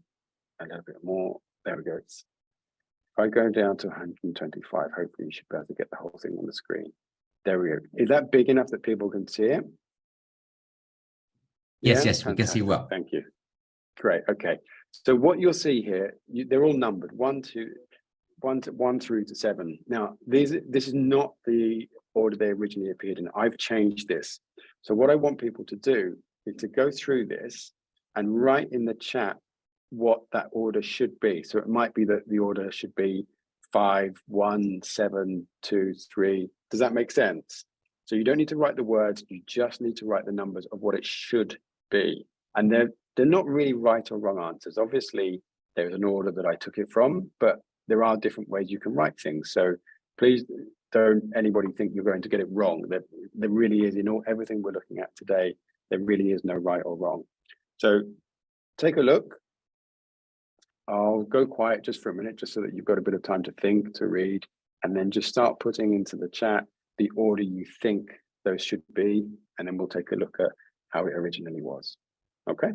a little bit more. There we go. If I go down to 125, hopefully you should be able to get the whole thing on the screen. There we go. Is that big enough that people can see it? Yes, Yeah? yes, we can see well. Thank you. Great. Okay. So what you'll see here, they're all numbered 1 through to 7. Now, this is not the order they originally appeared in. I've changed this. So what I want people to do is to go through this and write in the chat what that order should be. So it might be that the order should be 5, 1, 7, 2, 3. Does that make sense? So you don't need to write the words, you just need to write the numbers of what it should be. And they're not really right or wrong answers. Obviously, there's an order that I took it from, but there are different ways you can write things. So please don't anybody think you're going to get it wrong. There really is, in everything we're looking at today, there really is no right or wrong. So take a look. I'll go quiet just for a minute, just so that you've got a bit of time to think, to read, and then just start putting into the chat the order you think those should be, and then we'll take a look at how it originally was. Okay.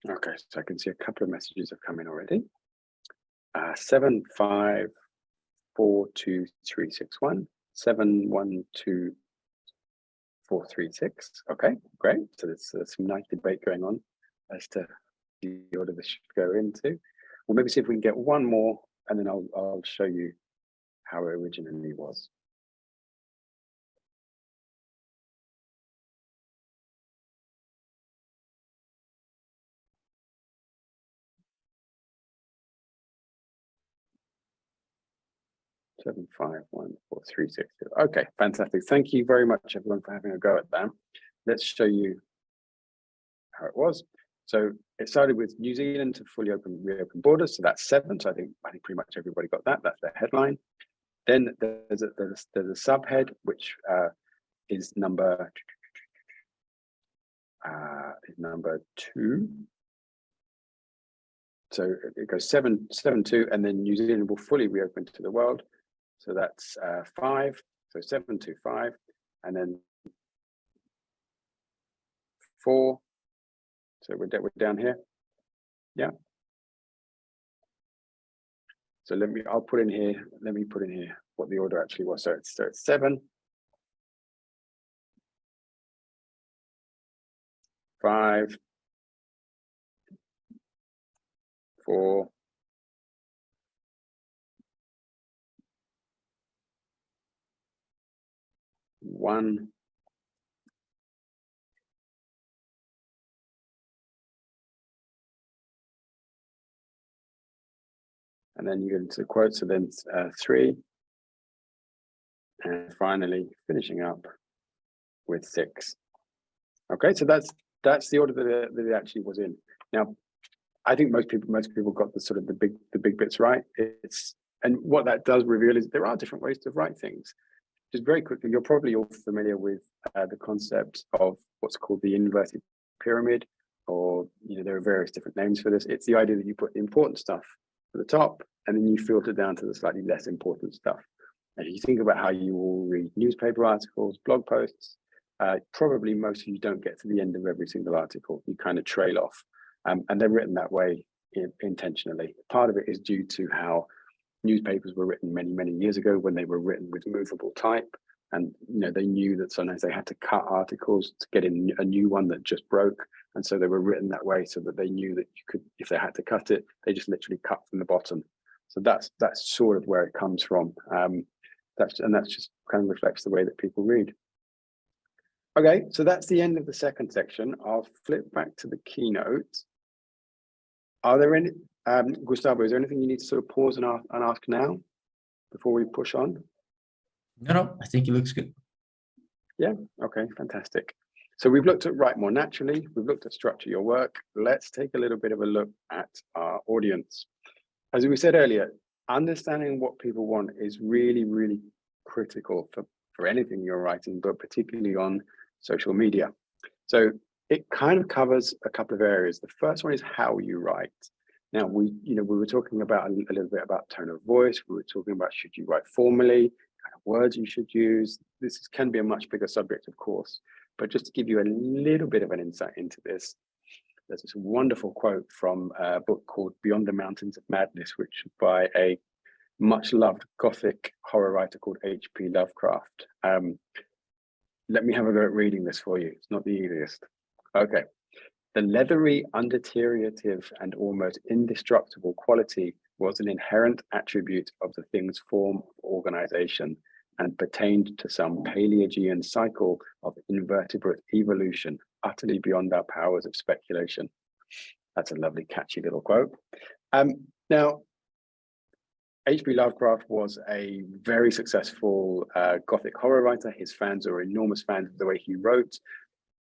Okay, so I can see a couple of messages have come in already. 7542361 712436. Okay, great. So there's some nice debate going on as to the order this should go into. We'll maybe see if we can get one more, and then I'll show you how it originally was. Seven, 5, 1, 4, 3, 6, 2. Okay, fantastic. Thank you very much, everyone, for having a go at that. Let's show you how it was. So it started with New Zealand to fully reopen borders. So that's 7. So I think pretty much everybody got that. That's the headline. Then there's a subhead, which is number 2. So it goes 7, 7, 2, and then New Zealand will fully reopen to the world. So that's 5. So 7, 2, 5, and then 4. So we're down here. Yeah. So I'll put in here. Let me put in here what the order actually was. So it's 7, 5, 4, 1, and then you go into the quotes, so then 3, and finally finishing up with 6. Okay, so that's the order that it actually was in. Now, I think most people got the sort of the big bits right. And what that does reveal is there are different ways to write things. Just very quickly, you're probably all familiar with the concept of what's called the inverted pyramid, or there are various different names for this. It's the idea that you put the important stuff at the top, and then you filter down to the slightly less important stuff. And if you think about how you all read newspaper articles, blog posts, probably most of you don't get to the end of every single article. You kind of trail off, and they're written that way intentionally. Part of it is due to how newspapers were written many years ago, when they were written with movable type, and they knew that sometimes they had to cut articles to get in a new one that just broke, and so they were written that way so that they knew that you could, if they had to cut it, they just literally cut from the bottom. So that's sort of where it comes from. That's just kind of reflects the way that people read. Okay, so that's the end of the second section. I'll flip back to the keynote. Are there any, Gustavo, is there anything you need to sort of pause and ask now before we push on? No, I think it looks good. Yeah, okay, fantastic. So we've looked at write more naturally, we've looked at structure your work. Let's take a little bit of a look at our audience. As we said earlier, understanding what people want is really critical for anything you're writing, but particularly on social media. So it kind of covers a couple of areas. The first one is how you write. Now, we were talking about a little bit about tone of voice. We were talking about, should you write formally, kind of words you should use. This can be a much bigger subject, of course, but just to give you a little bit of an insight into this, there's this wonderful quote from a book called Beyond the Mountains of Madness, which is by a much loved Gothic horror writer called H.P. Lovecraft. Let me have a go at reading this for you. It's not the easiest. Okay. The leathery, underdeteriorative, and almost indestructible quality was an inherent attribute of the thing's form of organization, and pertained to some Paleogean cycle of invertebrate evolution, utterly beyond our powers of speculation. That's a lovely, catchy little quote. Now, H.P. Lovecraft was a very successful Gothic horror writer. His fans are enormous fans of the way he wrote.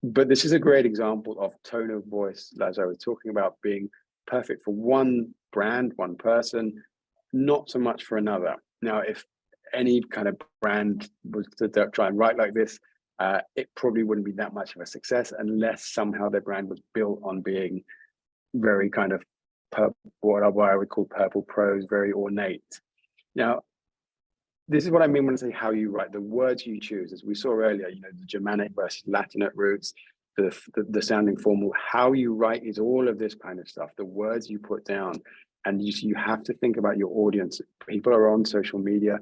But this is a great example of tone of voice, as I was talking about, being perfect for one brand, one person, not so much for another. Now, if any kind of brand was to try and write like this, it probably wouldn't be that much of a success unless somehow their brand was built on being very kind of what I would call purple prose, very ornate. Now, this is what I mean when I say how you write. The words you choose, as we saw earlier, the Germanic versus Latinate roots, the sounding formal, how you write is all of this kind of stuff, the words you put down. And you have to think about your audience. People are on social media.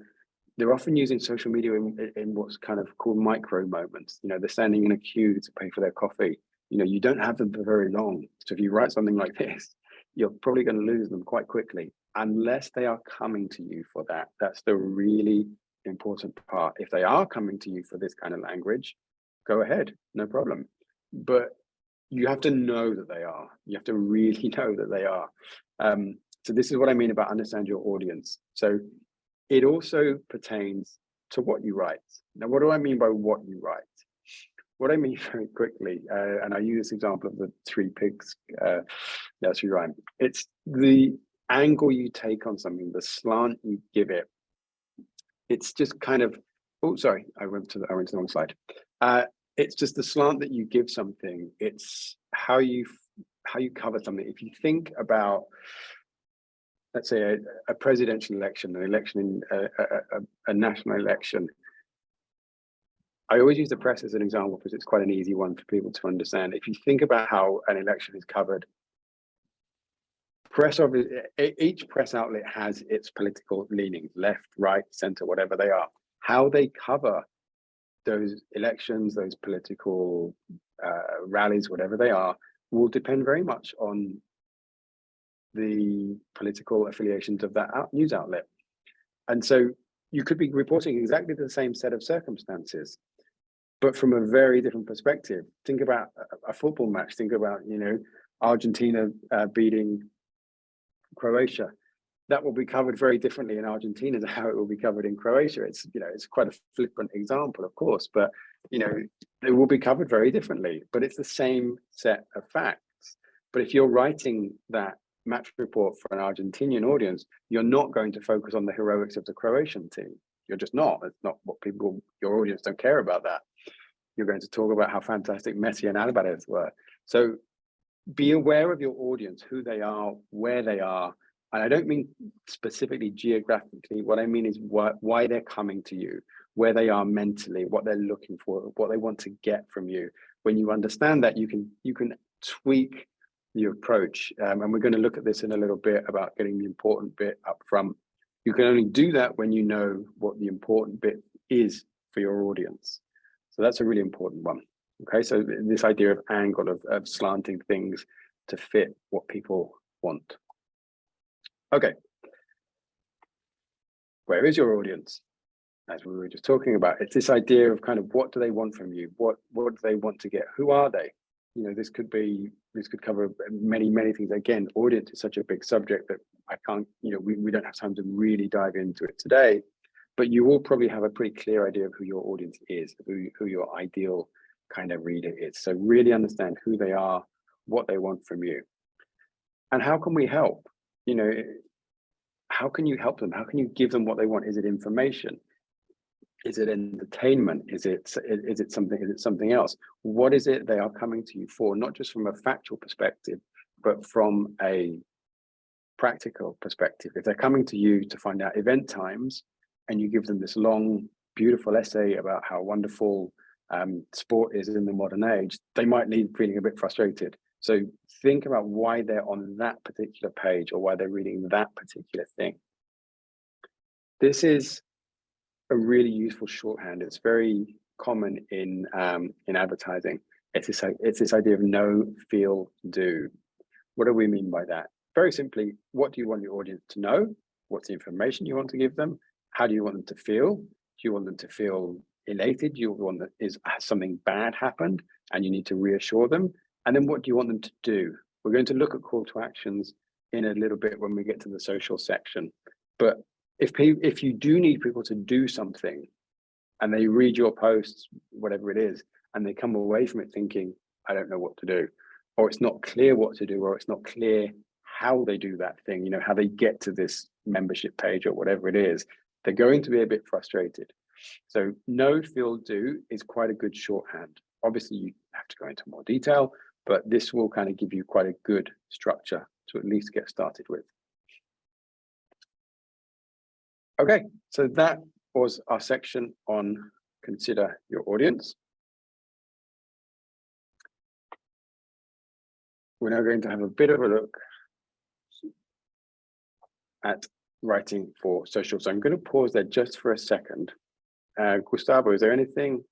They're often using social media in what's kind of called micro moments. They're standing in a queue to pay for their coffee. You don't have them for very long. So if you write something like this, you're probably going to lose them quite quickly, unless they are coming to you for that. That's the really important part. If they are coming to you for this kind of language, go ahead, no problem. But you have to know that they are. You have to really know that they are. So this is what I mean about understand your audience. So it also pertains to what you write. Now, what do I mean by what you write? What I mean very quickly, and I use this example of the 3 pigs nursery rhyme. It's the angle you take on something, the slant you give it. It's just kind of, oh, sorry, I went to the wrong slide. It's just the slant that you give something. It's how you cover something. If you think about, let's say, a presidential election, an election in a national election. I always use the press as an example because it's quite an easy one for people to understand. If you think about how an election is covered, each press outlet has its political leanings, left, right, center, whatever they are. How they cover those elections, those political rallies, whatever they are, will depend very much on the political affiliations of that news outlet. And so you could be reporting exactly the same set of circumstances, but from a very different perspective. Think about a football match. Think about, Argentina beating Croatia. that will be covered very differently in Argentina than how it will be covered in Croatia. It's, you know, it's quite a flippant example, of course, but, you know, it will be covered very differently, but it's the same set of facts. But if you're writing that match report for an Argentinian audience, you're not going to focus on the heroics of the Croatian team. You're just not. It's not what people, your audience don't care about that. You're going to talk about how fantastic Messi and Alvarez were. So be aware of your audience, who they are, where they are. And I don't mean specifically geographically. What I mean is why they're coming to you, where they are mentally, what they're looking for, what they want to get from you. When you understand that, you can tweak your approach. And we're going to look at this in a little bit about getting the important bit up front. You can only do that when you know what the important bit is for your audience. So that's a really important one. Okay, so this idea of angle, of slanting things to fit what people want. Okay, where is your audience? As we were just talking about, it's this idea of kind of what do they want from you? What do they want to get? Who are they? You know, this could cover many things. Again, audience is such a big subject that I can't, you know, we don't have time to really dive into it today, but you will probably have a pretty clear idea of who your audience is, who your ideal kind of reader is. So really understand who they are, what they want from you, and how can we help? You know, how can you help them? How can you give them what they want? Is it information? Is it entertainment? Is it something else? What is it they are coming to you for? Not just from a factual perspective, but from a practical perspective. If they're coming to you to find out event times, and you give them this long, beautiful essay about how wonderful sport is in the modern age, they might leave feeling a bit frustrated. So think about why they're on that particular page or why they're reading that particular thing. This is a really useful shorthand. It's very common in advertising. It's this idea of know, feel, do. What do we mean by that? Very simply, what do you want your audience to know? What's the information you want to give them? How do you want them to feel? Do you want them to feel elated? Do you want that has something bad happened and you need to reassure them? And then what do you want them to do? We're going to look at call to actions in a little bit when we get to the social section. But if you do need people to do something and they read your posts, whatever it is, and they come away from it thinking, I don't know what to do, or it's not clear what to do, or it's not clear how they do that thing, you know, how they get to this membership page or whatever it is, they're going to be a bit frustrated. So know, feel, do is quite a good shorthand. Obviously, you have to go into more detail, but this will kind of give you quite a good structure to at least get started with. Okay, so that was our section on consider your audience. We're now going to have a bit of a look at writing for social. So I'm going to pause there just for a second. Gustavo, is there anything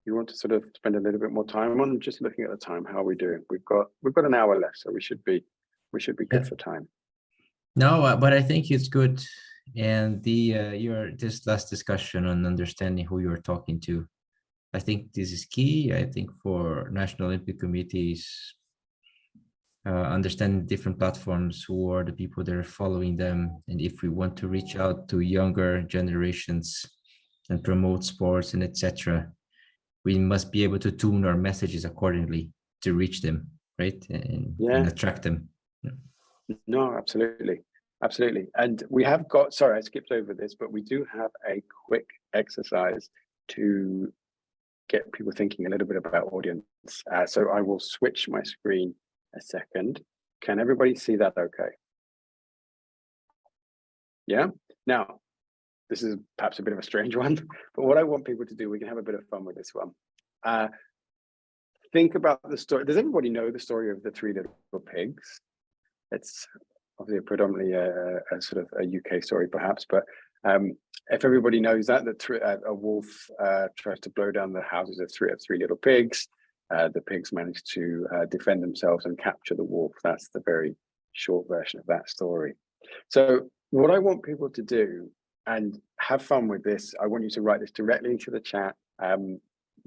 you want to sort of spend a little bit more time on? Just looking at the time, how are we doing? We've got an hour left, so we should be good for time. No, but I think it's good. And this last discussion on understanding who you're talking to, I think this is key. I think for National Olympic Committees, understanding different platforms, who are the people that are following them, and if we want to reach out to younger generations and promote sports and etc., we must be able to tune our messages accordingly to reach them, right? And attract them. No, absolutely. Absolutely. And we have got, sorry, I skipped over this, but we do have a quick exercise to get people thinking a little bit about audience. So I will switch my screen a second. Can everybody see that okay? Yeah. Now, this is perhaps a bit of a strange one, but what I want people to do, we can have a bit of fun with this one. Think about the story. Does everybody know the story of the Three Little Pigs? It's obviously predominantly a sort of a UK story, perhaps, but if everybody knows that a wolf tries to blow down the houses of three little pigs, the pigs manage to defend themselves and capture the wolf. That's the very short version of that story. So what I want people to do, and have fun with this, I want you to write this directly into the chat.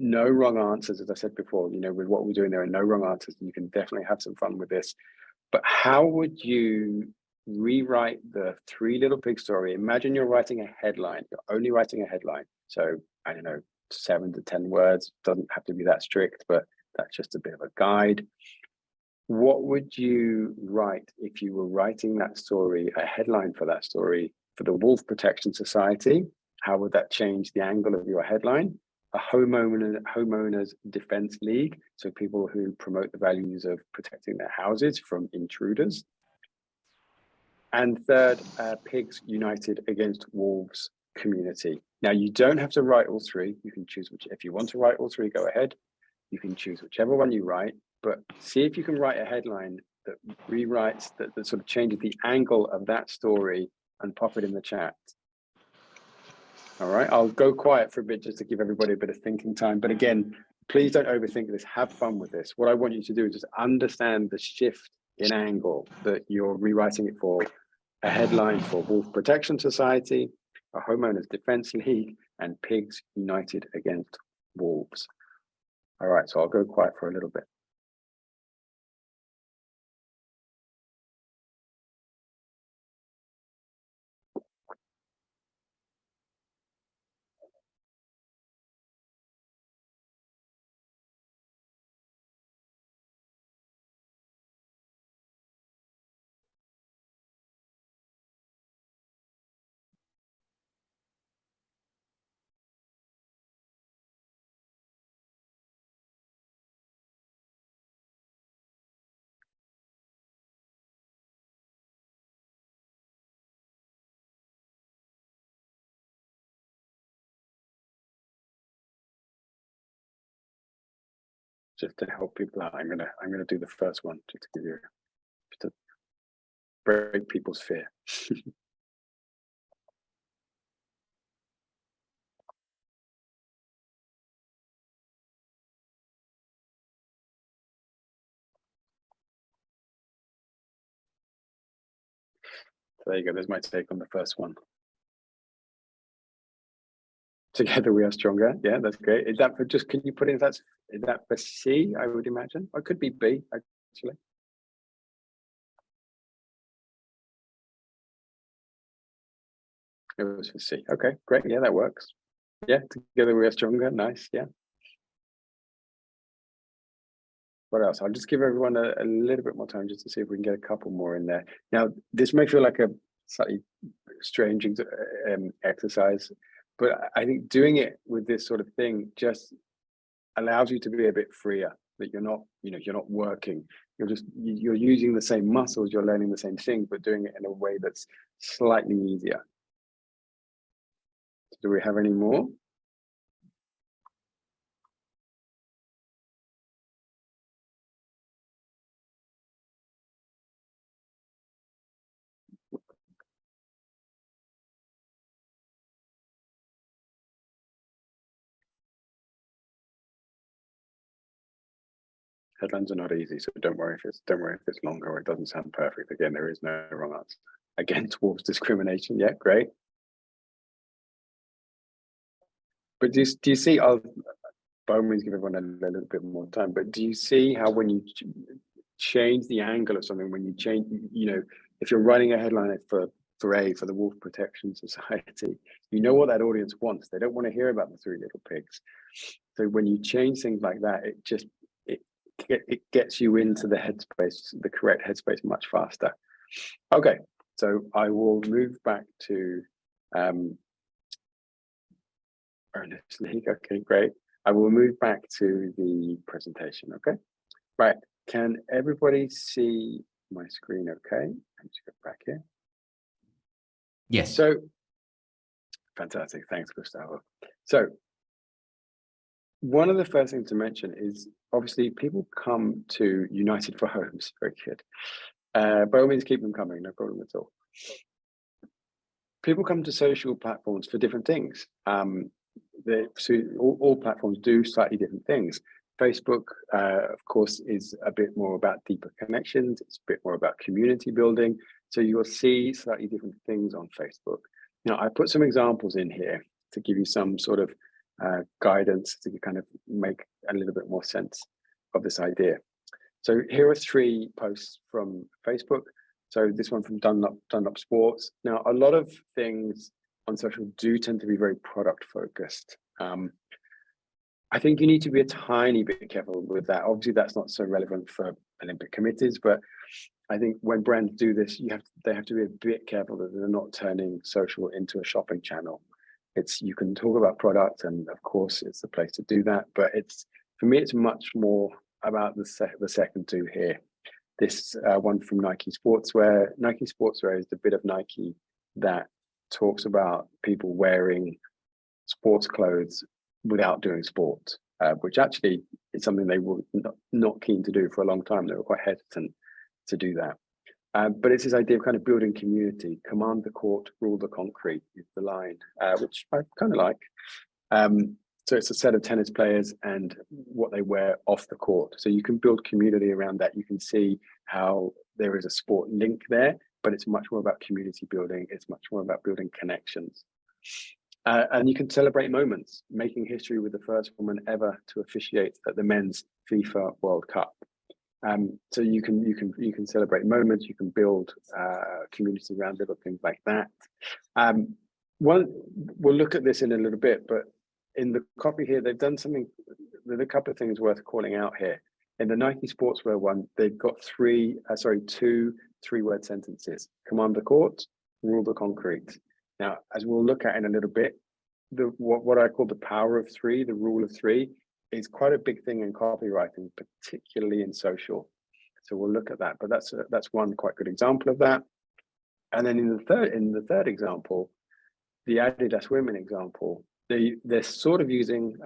No wrong answers, as I said before, you know, with what we're doing, there are no wrong answers. You can definitely have some fun with this. But how would you rewrite the Three Little Pig story. Imagine you're writing a headline. You're only writing a headline. So I don't know, 7 to 10 words. Doesn't have to be that strict, but that's just a bit of a guide. What would you write if you were writing that story, a headline for that story for the Wolf Protection Society? How would that change the angle of your headline? A homeowners defense league, so people who promote the values of protecting their houses from intruders. And third, Pigs United Against Wolves community. Now, you don't have to write all three. You can choose which. If you want to write all three, go ahead. You can choose whichever one you write, but see if you can write a headline that rewrites, that sort of changes the angle of that story, and pop it in the chat. All right, I'll go quiet for a bit just to give everybody a bit of thinking time. But again, please don't overthink this. Have fun with this. What I want you to do is just understand the shift in angle that you're rewriting it for. A headline for Wolf Protection Society, a Homeowners Defense League, and Pigs United Against Wolves. All right, so I'll go quiet for a little bit. Just to help people out, I'm gonna do the first one just to give you, just to break people's fear. So there you go. There's my take on the first one. Together we are stronger. Yeah, that's great. Is that for just? Can you put in is that for C? I would imagine, or it could be B actually. It was for C. Okay, great. Yeah, that works. Yeah, together we are stronger. Nice. Yeah. What else? I'll just give everyone a little bit more time just to see if we can get a couple more in there. Now, this may feel like a slightly strange exercise, but I think doing it with this sort of thing just allows you to be a bit freer, that you're not, you're not working. You're using the same muscles, you're learning the same thing, but doing it in a way that's slightly easier. Do we have any more? Headlines are not easy, so don't worry if it's longer or it doesn't sound perfect. Again, there is no wrong answer. Against wolves discrimination, yeah, great. But do you see? I'll by all means give everyone a little bit more time. But do you see how when you change the angle of something, when you change, if you're writing a headline for the Wolf Protection Society, you know what that audience wants. They don't want to hear about the Three Little Pigs. So when you change things like that, it gets you into the headspace, the correct headspace, much faster. Okay, so I will move back to Ernest League. Okay, great. I will move back to the presentation. Okay, right. Can everybody see my screen? Okay, let me just go back here. Yes. So fantastic. Thanks, Gustavo. So one of the first things to mention is obviously people come to United for Homes. Very good. By all means, keep them coming. No problem at all. People come to social platforms for different things. So all platforms do slightly different things. Facebook, of course, is a bit more about deeper connections. It's a bit more about community building. So you'll see slightly different things on Facebook. Now, I put some examples in here to give you some sort of guidance to kind of make a little bit more sense of this idea. So here are 3 posts from Facebook. So this one from Dunlop Sports. Now, a lot of things on social do tend to be very product focused. I think you need to be a tiny bit careful with that. Obviously, that's not so relevant for Olympic committees, but I think when brands do this, they have to be a bit careful that they're not turning social into a shopping channel. You can talk about product, and of course, it's the place to do that. But for me, it's much more about the second two here. This one from Nike Sportswear. Nike Sportswear is the bit of Nike that talks about people wearing sports clothes without doing sport, which actually is something they were not keen to do for a long time. They were quite hesitant to do that. But it's this idea of kind of building community. Command the court, rule the concrete is the line, which I kind of like. So it's a set of tennis players and what they wear off the court. So you can build community around that. You can see how there is a sport link there, but it's much more about community building. It's much more about building connections. And you can celebrate moments, making history with the first woman ever to officiate at the men's FIFA World Cup. So you can celebrate moments, you can build community around little things like that. We'll look at this in a little bit, but in the copy here, they've done something. There's a couple of things worth calling out here. In the Nike Sportswear one, they've got two three-word sentences: command the court, rule the concrete. Now, as we'll look at in a little bit, what I call the power of three, the rule of three, is quite a big thing in copywriting, particularly in social. So we'll look at that, but that's one quite good example of that. And then in the third example, the Adidas women example, they're sort of using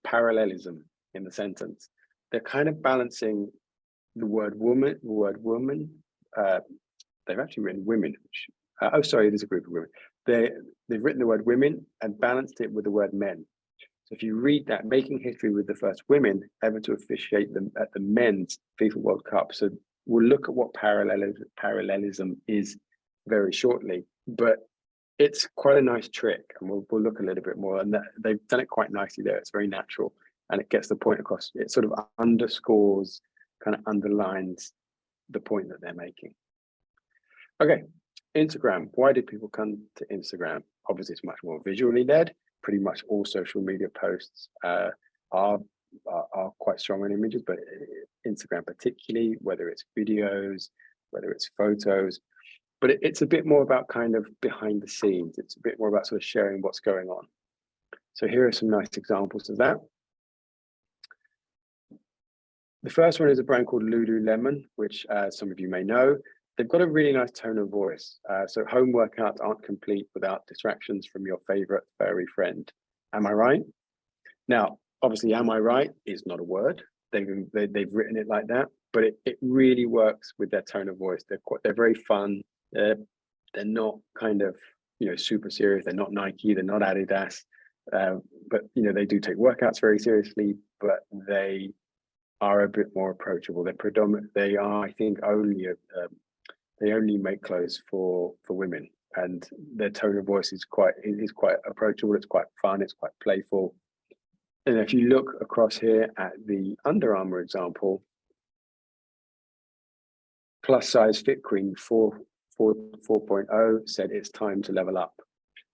parallelism in the sentence. They're kind of balancing the word woman. They've actually written women. It is a group of women. They've written the word women and balanced it with the word men. So if you read that, making history with the first women ever to officiate them at the men's FIFA World Cup. So we'll look at what parallelism is very shortly, but it's quite a nice trick, and we'll look a little bit more. And they've done it quite nicely there. It's very natural, and it gets the point across. It sort of underscores, kind of underlines the point that they're making. Okay, Instagram. Why did people come to Instagram? Obviously, it's much more visually led. Pretty much all social media posts are quite strong on images, but Instagram particularly, whether it's videos, whether it's photos, but it's a bit more about kind of behind the scenes. It's a bit more about sort of sharing what's going on. So here are some nice examples of that. The first one is a brand called Lululemon, which some of you may know. They've got a really nice tone of voice. So home workouts aren't complete without distractions from your favorite furry friend. Am I right? Now, obviously, am I right is not a word. They've written it like that, but it really works with their tone of voice. They're very fun. They're not kind of, super serious. They're not Nike. They're not Adidas. But they do take workouts very seriously. But they are a bit more approachable. They are, I think, they only make clothes for women, and their tone of voice is quite approachable. It's quite fun. It's quite playful. And if you look across here at the Under Armour example, plus size fit queen 4.0 said it's time to level up.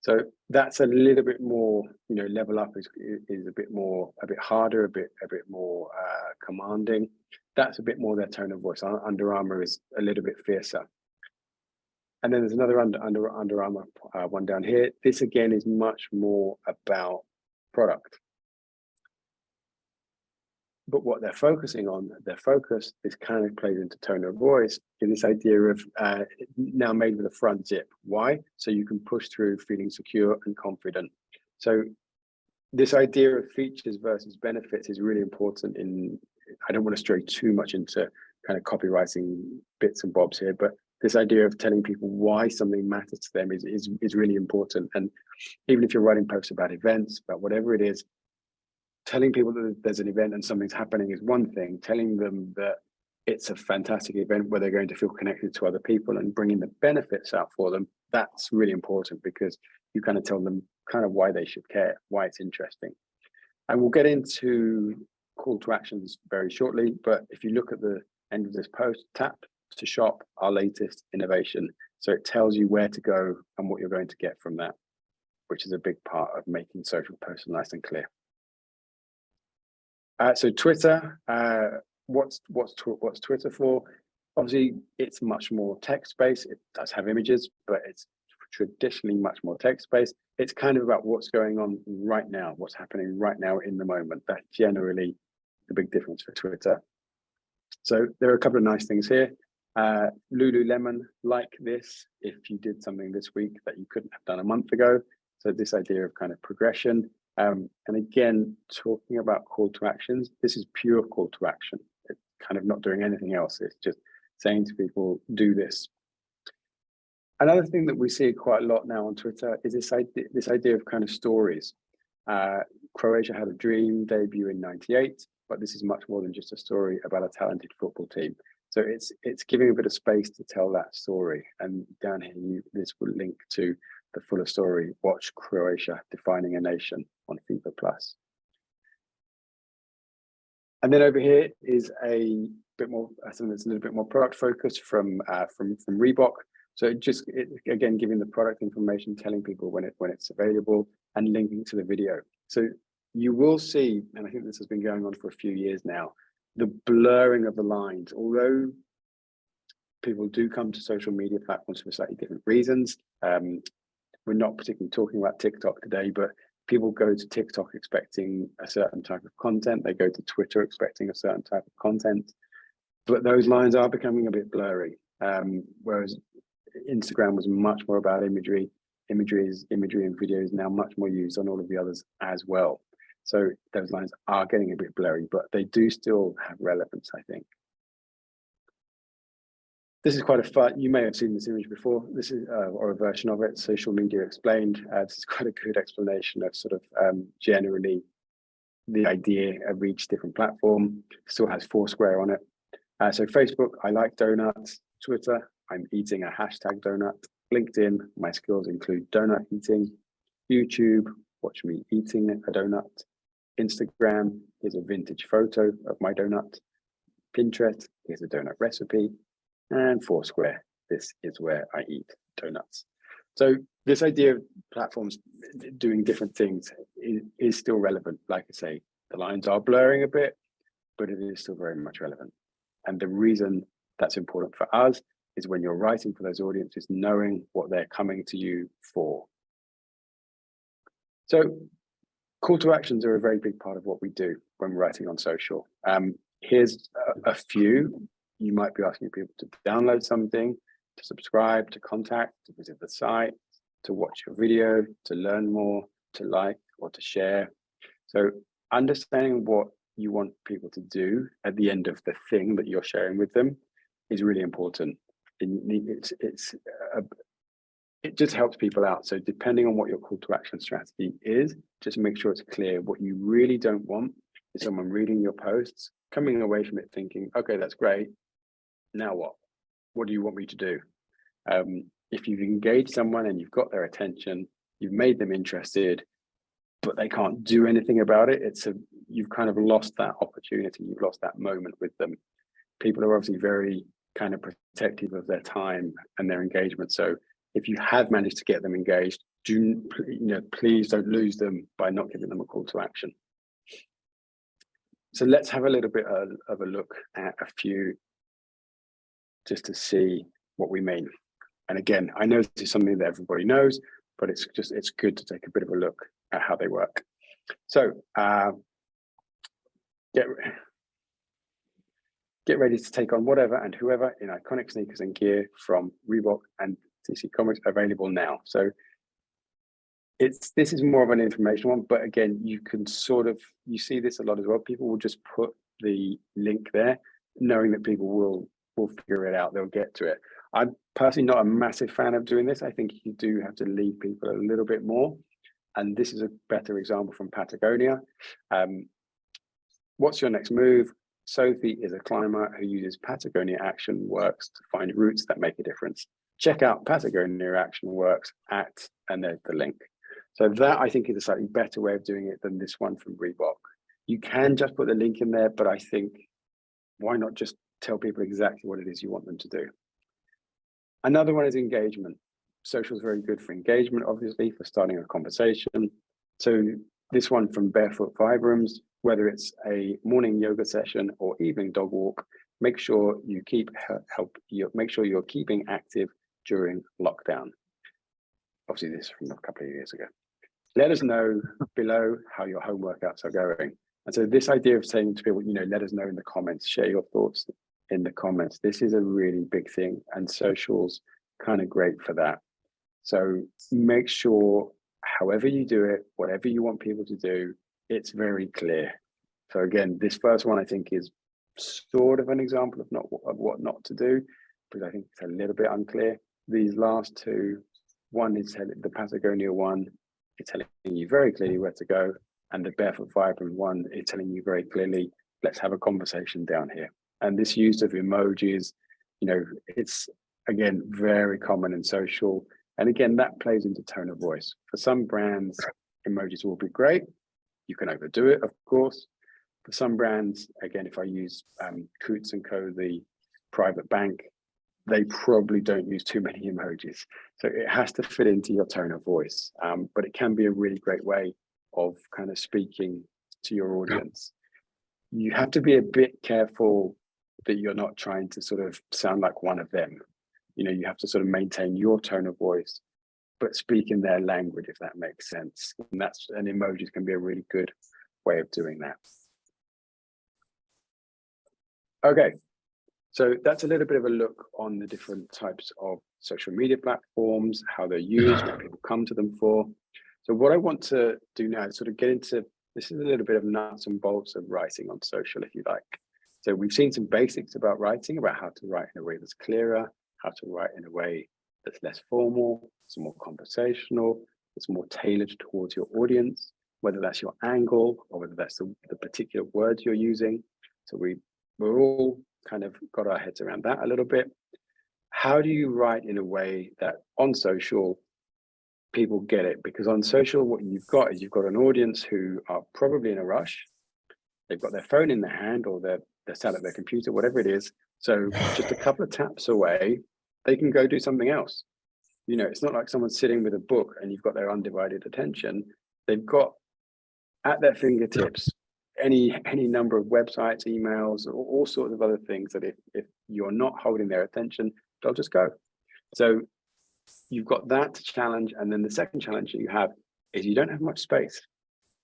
So that's a little bit more, level up is a bit harder, a bit more commanding. That's a bit more their tone of voice. Under Armour is a little bit fiercer. And then there's another Under Armour one down here. This again is much more about product. But what they're focusing on, this kind of plays into tone of voice, in this idea of now made with a front zip. Why? So you can push through feeling secure and confident. So this idea of features versus benefits is really important I don't want to stray too much into kind of copywriting bits and bobs here, but this idea of telling people why something matters to them is really important. And even if you're writing posts about events, about whatever it is, telling people that there's an event and something's happening is one thing. Telling them that it's a fantastic event where they're going to feel connected to other people and bringing the benefits out for them, that's really important, because you kind of tell them kind of why they should care, why it's interesting. And we'll get into call to actions very shortly, but if you look at the end of this post, tap to shop our latest innovation. So it tells you where to go and what you're going to get from that, which is a big part of making social personalized and clear. So Twitter, what's Twitter for? Obviously, it's much more text-based. It does have images, but it's traditionally much more text-based. It's kind of about what's going on right now, what's happening right now in the moment. That's generally the big difference for Twitter. So there are a couple of nice things here. Lululemon, like this, if you did something this week that you couldn't have done a month ago. So this idea of kind of progression. And again, talking about call to actions, this is pure call to action. It's kind of not doing anything else. It's just saying to people, do this. Another thing that we see quite a lot now on Twitter is this idea of kind of stories. Croatia had a dream debut in '98, but this is much more than just a story about a talented football team. So it's giving a bit of space to tell that story. And down here, this will link to the fuller story. Watch Croatia defining a nation on FIFA Plus. And then over here is a bit more, something that's a little bit more product focused from Reebok. So again, giving the product information, telling people when it's available, and linking to the video. So you will see, and I think this has been going on for a few years now, the blurring of the lines. Although people do come to social media platforms for slightly different reasons. We're not particularly talking about TikTok today, but people go to TikTok expecting a certain type of content. They go to Twitter expecting a certain type of content, but those lines are becoming a bit blurry. Whereas Instagram was much more about imagery. Imagery and video is now much more used on all of the others as well. So those lines are getting a bit blurry, but they do still have relevance, I think. This is quite a fun, you may have seen this image before. This is, or a version of it, Social Media Explained. This is quite a good explanation of sort of generally the idea of each different platform. Still has Foursquare on it. So Facebook, I like donuts. Twitter, I'm eating a hashtag donut. LinkedIn, my skills include donut eating. YouTube, watch me eating a donut. Instagram, here's a vintage photo of my donut. Pinterest, here's a donut recipe. And Foursquare, this is where I eat donuts. So this idea of platforms doing different things is still relevant. Like I say, the lines are blurring a bit, but it is still very much relevant. And the reason that's important for us is when you're writing for those audiences, knowing what they're coming to you for. So call to actions are a very big part of what we do when we're writing on social. Here's a few. You might be asking people to download something, to subscribe, to contact, to visit the site, to watch a video, to learn more, to like, or to share. So understanding what you want people to do at the end of the thing that you're sharing with them is really important. It just helps people out. So depending on what your call to action strategy is, just make sure it's clear. What you really don't want is someone reading your posts, coming away from it thinking, okay, that's great. Now what? What do you want me to do? If you've engaged someone and you've got their attention, you've made them interested, but they can't do anything about it, you've kind of lost that opportunity. You've lost that moment with them. People are obviously very kind of protective of their time and their engagement. So if you have managed to get them engaged, please don't lose them by not giving them a call to action. So let's have a little bit of a look at a few, just to see what we mean. And again, I know this is something that everybody knows, but it's good to take a bit of a look at how they work. So get ready to take on whatever and whoever in iconic sneakers and gear from Reebok and DC Comics, available now. So this is more of an information one, but again, you can you see this a lot as well. People will just put the link there, knowing that people will figure it out. They'll get to it. I'm personally not a massive fan of doing this. I think you do have to lead people a little bit more. And this is a better example from Patagonia. What's your next move? Sophie is a climber who uses Patagonia Action Works to find routes that make a difference. Check out Patagonia Action Works and there's the link. So that, I think, is a slightly better way of doing it than this one from Reebok. You can just put the link in there, but I think why not just tell people exactly what it is you want them to do. Another one is engagement. Social is very good for engagement, obviously, for starting a conversation. So this one from Barefoot Vibrams, whether it's a morning yoga session or evening dog walk, make sure you make sure you're keeping active during lockdown. Obviously, this is from a couple of years ago. Let us know below how your home workouts are going. And so this idea of saying to people, let us know in the comments, share your thoughts in the comments. This is a really big thing, and social's kind of great for that. So make sure, however you do it, whatever you want people to do, it's very clear. So again, this first one I think is sort of an example of what not to do, because I think it's a little bit unclear. These last two, one is the Patagonia one, it's telling you very clearly where to go, and the Barefoot Vibrant one is telling you very clearly, let's have a conversation down here. And this use of emojis, it's again very common in social. And again, that plays into tone of voice. For some brands, emojis will be great. You can overdo it, of course. For some brands, again, if I use Coutts & Co, the private bank, they probably don't use too many emojis. So it has to fit into your tone of voice. But it can be a really great way of kind of speaking to your audience. You have to be a bit careful that you're not trying to sort of sound like one of them. You have to sort of maintain your tone of voice, but speak in their language, if that makes sense. And emojis can be a really good way of doing that. Okay, so that's a little bit of a look on the different types of social media platforms, how they're used, what people come to them for. So what I want to do now is sort of get into, this is a little bit of nuts and bolts of writing on social, if you like. So we've seen some basics about writing, about how to write in a way that's clearer, how to write in a way that's less formal, it's more conversational, it's more tailored towards your audience, whether that's your angle or whether that's the particular words you're using. So we're all kind of got our heads around that a little bit. How do you write in a way that on social, people get it? Because on social, what you've got is you've got an audience who are probably in a rush. They've got their phone in their hand, or they're sat at their computer, whatever it is. So just a couple of taps away, they can go do something else. It's not like someone's sitting with a book and you've got their undivided attention. They've got at their fingertips any number of websites, emails, or all sorts of other things that if you're not holding their attention, they'll just go. So you've got that challenge. And then the second challenge that you have is you don't have much space.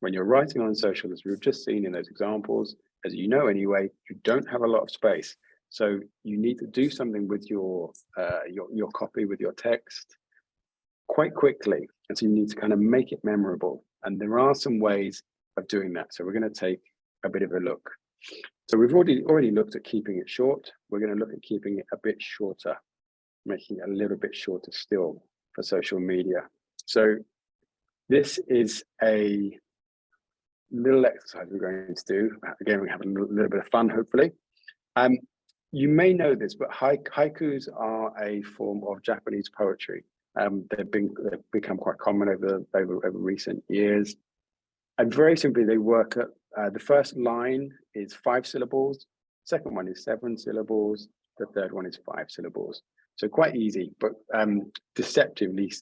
When you're writing on social, as we've just seen in those examples, as you know anyway, you don't have a lot of space. So you need to do something with your copy, with your text quite quickly. And so you need to kind of make it memorable. And there are some ways of doing that. So we're going to take a bit of a look. So we've already looked at keeping it short. We're going to look at keeping it a bit shorter, making it a little bit shorter still for social media. So this is a little exercise we're going to do. Again, we have a little bit of fun, hopefully. You may know this, but haikus are a form of Japanese poetry. They've become quite common over recent years. And very simply, they work at the first line is 5 syllables, second one is 7 syllables, the third one is 5 syllables. So quite easy, but deceptively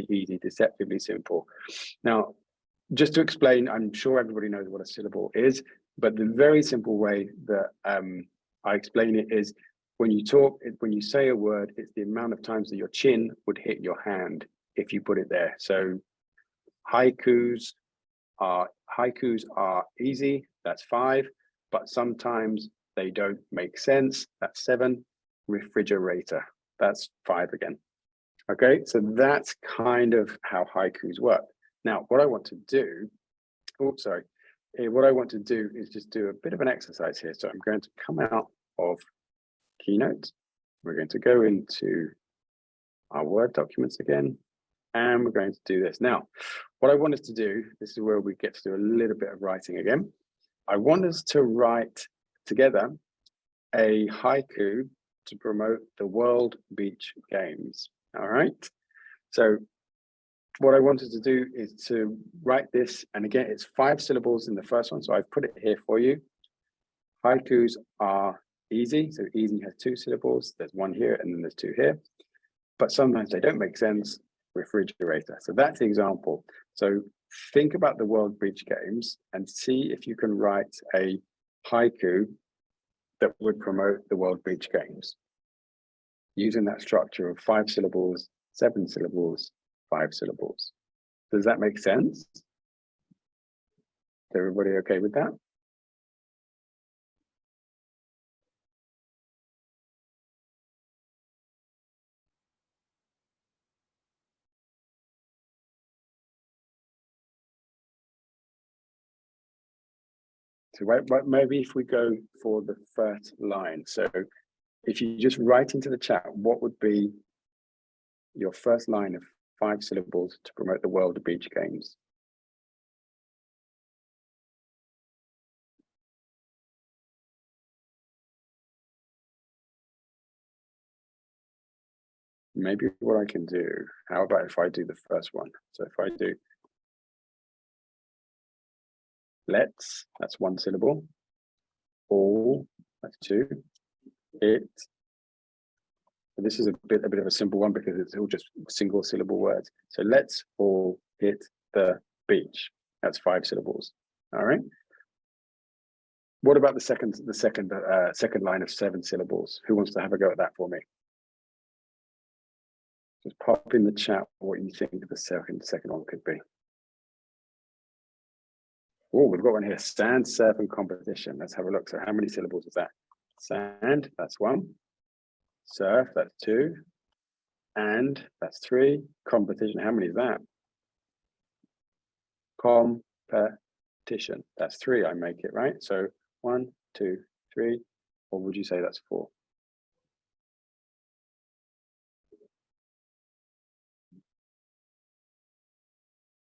easy, deceptively simple. Now, just to explain, I'm sure everybody knows what a syllable is, but the very simple way that I explain it is when you say a word, it's the amount of times that your chin would hit your hand if you put it there. So haikus are easy, that's 5, but sometimes they don't make sense, that's 7. Refrigerator, that's 5 again. Okay, so that's kind of how haikus work. Now, what I want to do, what I want to do is just do a bit of an exercise here. So I'm going to come out of Keynote. We're going to go into our Word documents again, and we're going to do this. Now, what I want us to do, this is where we get to do a little bit of writing again. I want us to write together a haiku to promote the World Beach Games. All right. So what I wanted to do is to write this, and again, it's 5 syllables in the first one, so I've put it here for you. Haikus are easy. So easy has 2 syllables. There's 1 here and then there's 2 here. But sometimes they don't make sense. Refrigerator. So that's the example. So think about the World Beach Games and see if you can write a haiku that would promote the World Beach Games using that structure of 5 syllables, 7 syllables, 5 syllables. Does that make sense? Is everybody okay with that? So maybe if we go for the first line. So if you just write into the chat, what would be your first line of 5 syllables to promote the World Beach Games? Maybe what I can do, how about if I do the first one? So if I do let's, that's 1 syllable. All, that's 2. It. This is a bit of a simple one because it's all just single syllable words. So let's all hit the beach. That's 5 syllables. All right. What about the second line of 7 syllables? Who wants to have a go at that for me? Just pop in the chat what you think the second one could be. Oh, we've got one here. Sand, surf, and competition. Let's have a look. So how many syllables is that? Sand, that's 1. Surf, that's 2. And that's 3. Competition, how many is that? Competition, that's 3. I make it, right? So 1, 2, 3. Or would you say that's 4?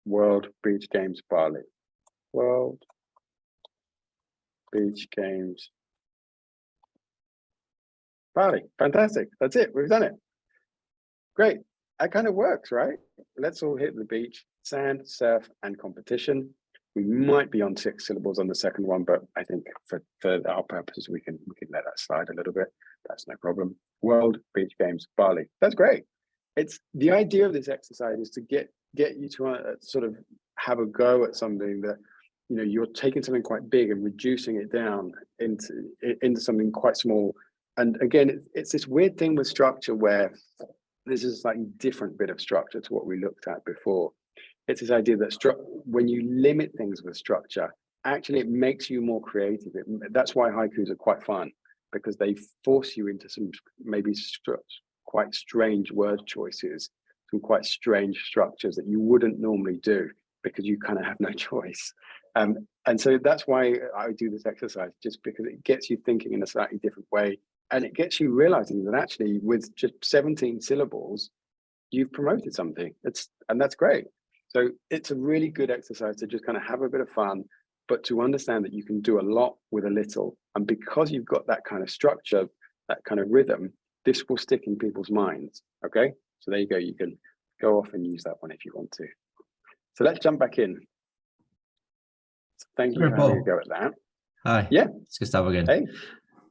World Beach Games Bali. World Beach Games Bali. Fantastic. That's it. We've done it. Great. That kind of works, right? Let's all hit the beach. Sand, surf, and competition. We might be on 6 syllables on the second one, but I think for our purposes, we can let that slide a little bit. That's no problem. World Beach Games Bali. That's great. It's the idea of this exercise is to get you to sort of have a go at something that, you know, you're taking something quite big and reducing it down into something quite small. And again, it's this weird thing with structure where this is a slightly different bit of structure to what we looked at before. It's this idea that when you limit things with structure, actually it makes you more creative. That's why haikus are quite fun, because they force you into some maybe quite strange word choices, some quite strange structures that you wouldn't normally do because you kind of have no choice. And so that's why I do this exercise, just because it gets you thinking in a slightly different way. And it gets you realizing that actually with just 17 syllables, you've promoted something. And that's great. So it's a really good exercise to just kind of have a bit of fun, but to understand that you can do a lot with a little. And because you've got that kind of structure, that kind of rhythm, this will stick in people's minds. Okay, so there you go. You can go off and use that one if you want to. So let's jump back in. So thank you for having a go at that. Hi. Yeah. It's Gustavo again. Hey.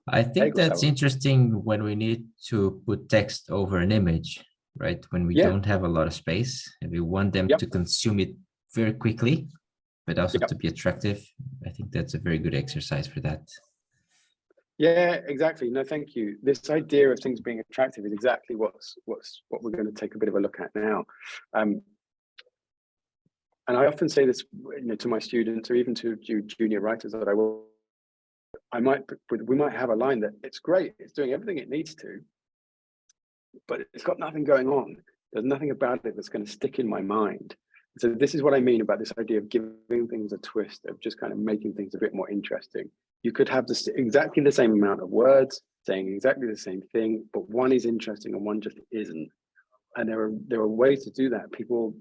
I think that's interesting when we need to put text over an image, right? When we don't have a lot of space and we want them to consume it very quickly, but also to be attractive. I think that's a very good exercise for that. Yeah, exactly. No, thank you. This idea of things being attractive is exactly what we're going to take a bit of a look at now. And I often say this, you know, to my students or even to junior writers that we might have a line that it's great, it's doing everything it needs to, but it's got nothing going on. There's nothing about it that's going to stick in my mind. So this is what I mean about this idea of giving things a twist, of just kind of making things a bit more interesting. You could have exactly the same amount of words saying exactly the same thing, but one is interesting and one just isn't. And there are ways to do that. People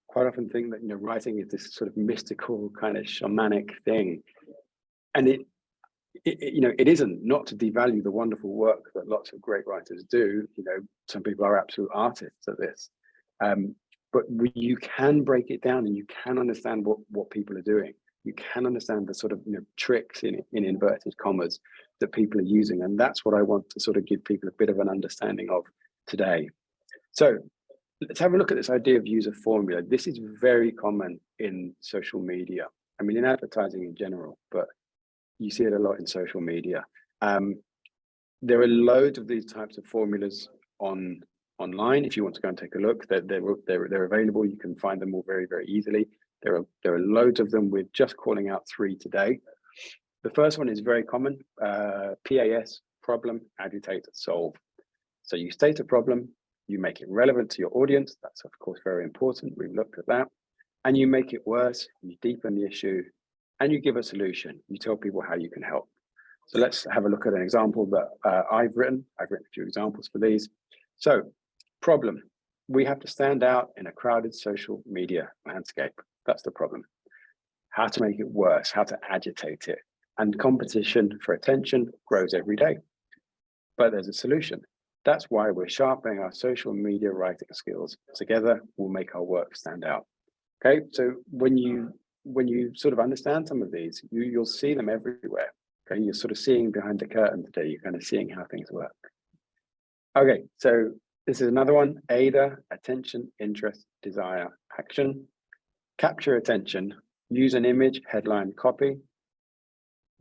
quite often think that, you know, writing is this sort of mystical kind of shamanic thing, and it isn't. Not to devalue the wonderful work that lots of great writers do. You know, some people are absolute artists at this, but you can break it down and you can understand what people are doing. you can understand the sort of tricks in inverted commas that people are using. And that's what I want to sort of give people a bit of an understanding of today. So let's have a look at this idea of user formula. This is very common in social media. I mean, in advertising in general, but you see it a lot in social media. There are loads of these types of formulas online. If you want to go and take a look, they're available. You can find them all very, very easily. There are loads of them. We're just calling out 3 today. The first one is very common, PAS, problem, agitate, solve. So you state a problem, you make it relevant to your audience. That's of course very important. We've looked at that. And you make it worse, you deepen the issue, and you give a solution. You tell people how you can help. So let's have a look at an example that I've written. I've written a few examples for these. So, problem. We have to stand out in a crowded social media landscape. That's the problem. How to make it worse, how to agitate it. And competition for attention grows every day. But there's a solution. That's why we're sharpening our social media writing skills. Together, we'll make our work stand out. Okay, so when you sort of understand some of these, you'll see them everywhere. Okay, you're sort of seeing behind the curtain today. You're kind of seeing how things work. Okay, so this is another one. ADA, attention, interest, desire, action. Capture attention. Use an image, headline, copy.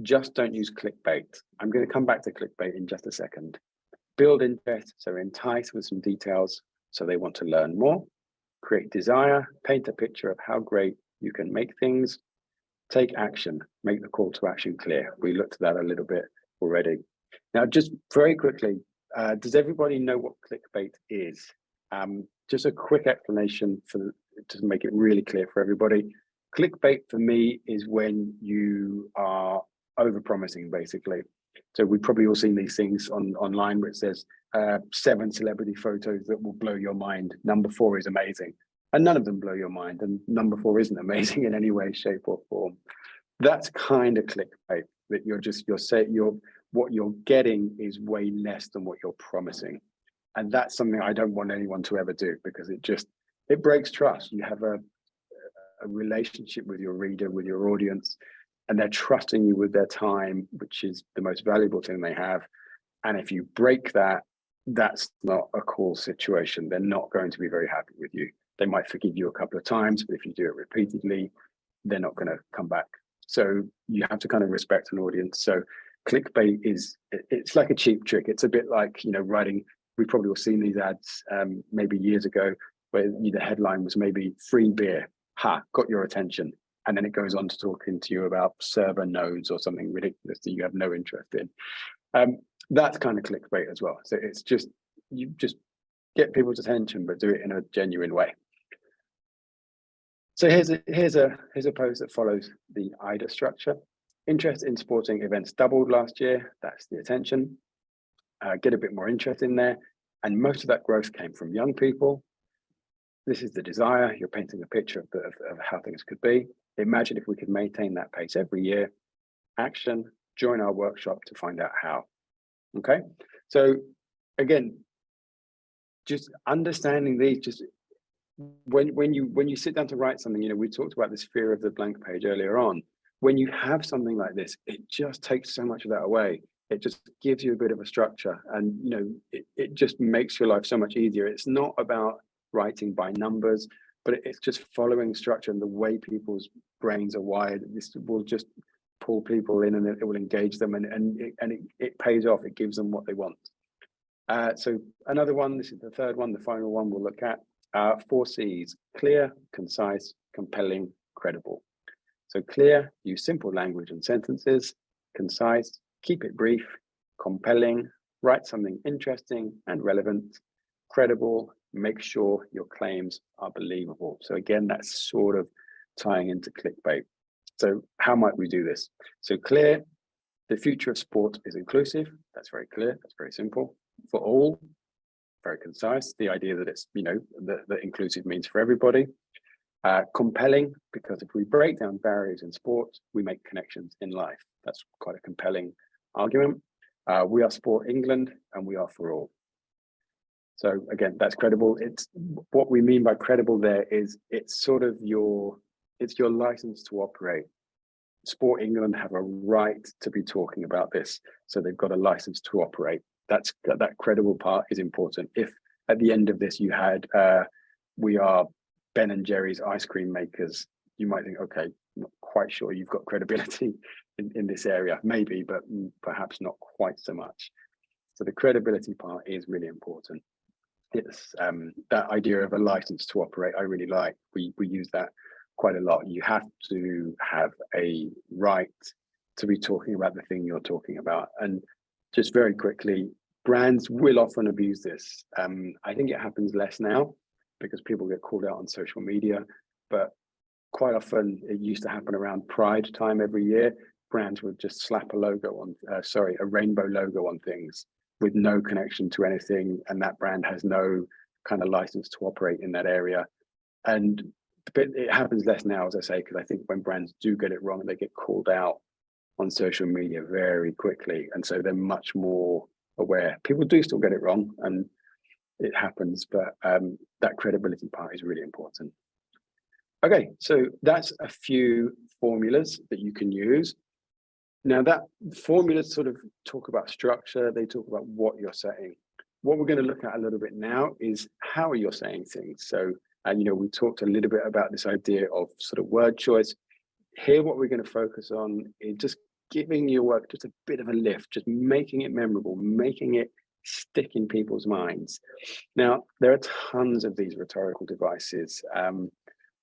Just don't use clickbait. I'm going to come back to clickbait in just a second. Build interest, so entice with some details so they want to learn more. Create desire, paint a picture of how great you can make things. Take action, make the call to action clear. We looked at that a little bit already. Now, just very quickly, does everybody know what clickbait is? Just a quick explanation to make it really clear for everybody. Clickbait for me is when you are over-promising, basically. So we've probably all seen these things online where it says 7 celebrity photos that will blow your mind. Number 4 is amazing. And none of them blow your mind. And number 4 isn't amazing in any way, shape or form. That's kind of clickbait, that what you're getting is way less than what you're promising. And that's something I don't want anyone to ever do, because it breaks trust. You have a relationship with your reader, with your audience, and they're trusting you with their time, which is the most valuable thing they have. And if you break that, that's not a cool situation. They're not going to be very happy with you. They might forgive you a couple of times, but if you do it repeatedly, they're not going to come back. So you have to kind of respect an audience. So clickbait it's like a cheap trick. It's a bit like, writing, we've probably all seen these ads maybe years ago, where the headline was maybe free beer. Got your attention. And then it goes on to talking to you about server nodes or something ridiculous that you have no interest in. That's kind of clickbait as well. So it's just, you just get people's attention, but do it in a genuine way. So here's a post that follows the IDA structure. Interest in sporting events doubled last year. That's the attention. Get a bit more interest in there. And most of that growth came from young people. This is the desire. You're painting a picture of how things could be. Imagine if we could maintain that pace every year. Action, join our workshop to find out how. Okay, so again, just understanding these, just when you sit down to write something, we talked about this fear of the blank page earlier on. When you have something like this, it just takes so much of that away. It just gives you a bit of a structure, and it just makes your life so much easier. It's not about writing by numbers, but it's just following structure and the way people's brains are wired. This will just pull people in, and it will engage them, and it pays off. It gives them what they want. So another one, this is the third one, the final one we'll look at. 4 C's: clear, concise, compelling, credible. So clear, use simple language and sentences. Concise, keep it brief. Compelling, write something interesting and relevant. Credible, make sure your claims are believable. So again, that's sort of tying into clickbait. So how might we do this? So clear, the future of sport is inclusive. That's very clear. That's very simple. For all, very concise. The idea that it's, that inclusive means for everybody. Compelling, because if we break down barriers in sport, we make connections in life. That's quite a compelling argument. We are Sport England, and we are for all. So again, that's credible. It's what we mean by credible there is it's sort of your license to operate. Sport England have a right to be talking about this, so they've got a license to operate. That credible part is important. If at the end of this you had we are Ben and Jerry's ice cream makers, you might think, okay, not quite sure you've got credibility in this area, maybe, but perhaps not quite so much. So the credibility part is really important. It's that idea of a license to operate, I really like. We use that quite a lot. You have to have a right to be talking about the thing you're talking about. And just very quickly, brands will often abuse this. I think it happens less now because people get called out on social media, but quite often it used to happen around Pride time every year. Brands would just slap a logo on, a rainbow logo on things with no connection to anything, and that brand has no kind of license to operate in that area. And but it happens less now, as I say, because I think when brands do get it wrong, they get called out on social media very quickly, and so they're much more aware. People do still get it wrong, and it happens, but that credibility part is really important. Okay, so that's a few formulas that you can use. Now that formulas sort of talk about structure, they talk about what you're saying. What we're going to look at a little bit now is how you're saying things. So, you know, we talked a little bit about this idea of sort of word choice. Here, what we're going to focus on is just giving your work just a bit of a lift, just making it memorable, making it stick in people's minds. Now, there are tons of these rhetorical devices.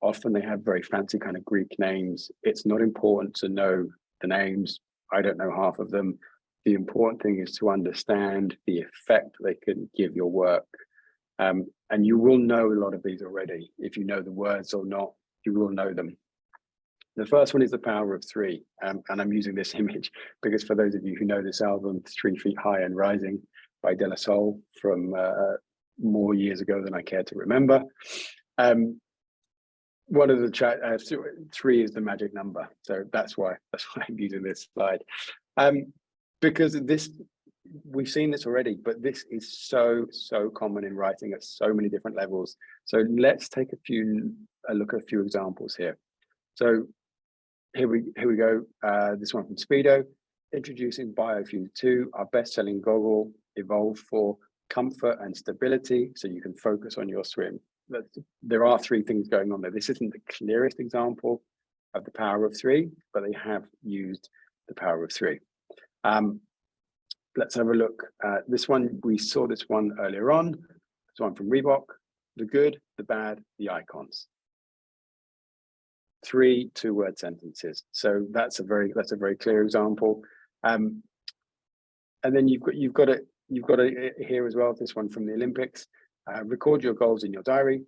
Often they have very fancy kind of Greek names. It's not important to know the names. I don't know half of them. The important thing is to understand the effect they can give your work. And you will know a lot of these already. If you know the words or not, you will know them. The first one is the power of three. And I'm using this image because for those of you who know this album, 3 Feet High and Rising by De La Soul from more years ago than I care to remember. One of the three is the magic number, so that's why I'm using this slide, because we've seen this already, but this is so common in writing at so many different levels. So let's take a look at a few examples here. So here we go. This one from Speedo, introducing BioFuse 2, our best-selling goggle, evolved for comfort and stability, so you can focus on your swim. There are 3 things going on there. This isn't the clearest example of the power of 3, but they have used the power of 3. Let's have a look at this one. We saw this one earlier on. This one from Reebok, the good, the bad, the icons. 3 2-word sentences. So that's a very clear example. And then you've got it here as well. This one from the Olympics. Record your goals in your diary.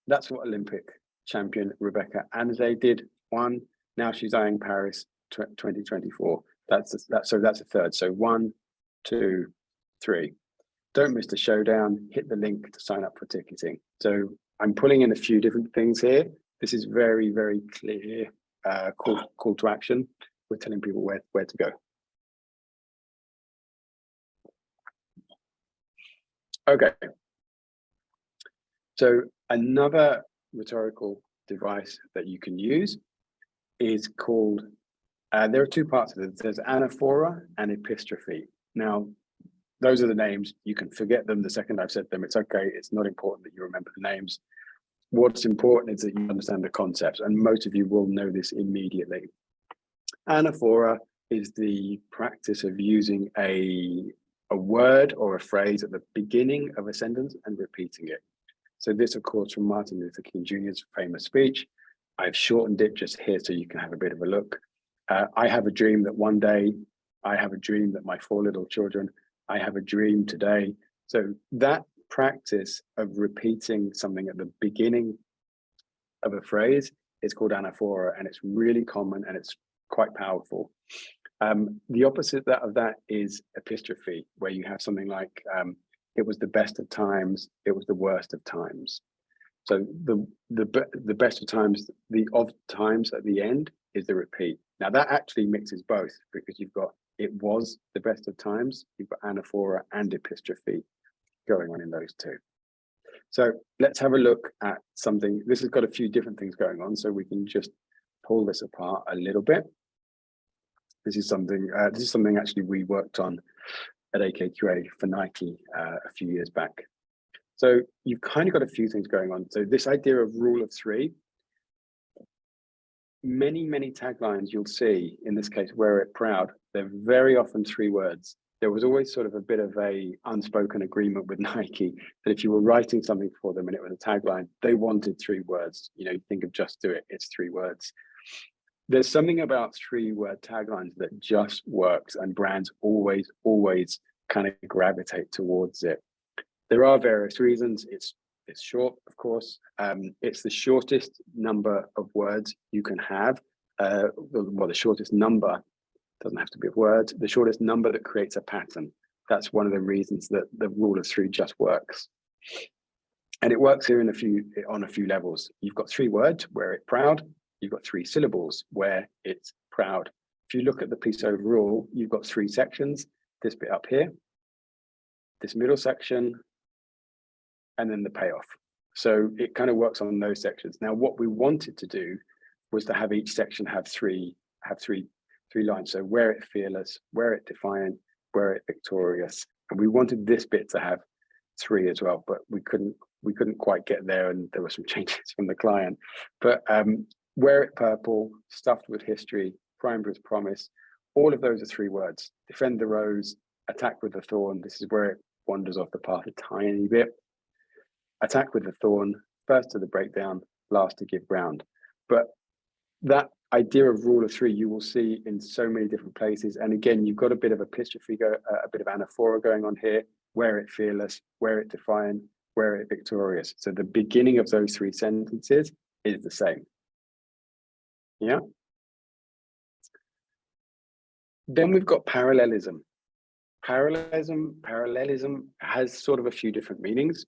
That's what Olympic champion Rebecca Anzay did. 1. Now she's eyeing Paris 2024. That's a third. So 1, 2, 3. Don't miss the showdown. Hit the link to sign up for ticketing. So I'm pulling in a few different things here. This is very clear call to action. We're telling people where to go. Okay. So another rhetorical device that you can use is called, there are 2 parts of it. There's anaphora and epistrophe. Now, those are the names. You can forget them the second I've said them. It's okay. It's not important that you remember the names. What's important is that you understand the concepts, and most of you will know this immediately. Anaphora is the practice of using a word or a phrase at the beginning of a sentence and repeating it. So this, of course, from Martin Luther King Jr.'s famous speech. I've shortened it just here so you can have a bit of a look. I have a dream that one day, I have a dream that my 4 little children, I have a dream today. So that practice of repeating something at the beginning of a phrase is called anaphora, and it's really common and it's quite powerful. The opposite of that is epistrophe, where you have something like, it was the best of times, it was the worst of times. So the best of times, the of times at the end is the repeat. Now that actually mixes both, because you've got it was the best of times, you've got anaphora and epistrophe going on in those 2. So let's have a look at something. This has got a few different things going on, so we can just pull this apart a little bit. This is something actually we worked on at AKQA for Nike a few years back. So you've kind of got a few things going on. So this idea of rule of three, many taglines you'll see in this case, wear it proud, they're very often 3 words. There was always sort of a bit of a unspoken agreement with Nike that if you were writing something for them and it was a tagline, they wanted 3 words. You know, you think of Just Do It, it's 3 words. There's something about 3-word taglines that just works, and brands always kind of gravitate towards it. There are various reasons. It's short, of course. It's the shortest number of words you can have. Well, the shortest number doesn't have to be of words. The shortest number that creates a pattern. That's one of the reasons that the rule of 3 just works. And it works here on a few levels. You've got 3 words, wear it proud. You've got 3 syllables, where it's proud. If you look at the piece overall, you've got 3 sections. This bit up here, this middle section, and then the payoff. So it kind of works on those sections. Now, what we wanted to do was to have each section have three lines. So wear it fearless, wear it defiant, wear it victorious. And we wanted this bit to have 3 as well, but we couldn't quite get there, and there were some changes from the client. But wear it purple, stuffed with history, primed with promise. All of those are 3 words. Defend the rose, attack with the thorn. This is where it wanders off the path a tiny bit. Attack with the thorn, first to the breakdown, last to give ground. But that idea of rule of 3 you will see in so many different places. And again, you've got a bit of epistrophe, a bit of anaphora going on here. Wear it fearless, wear it defiant, wear it victorious. So the beginning of those 3 sentences is the same. Yeah. Then we've got parallelism. Parallelism has sort of a few different meanings.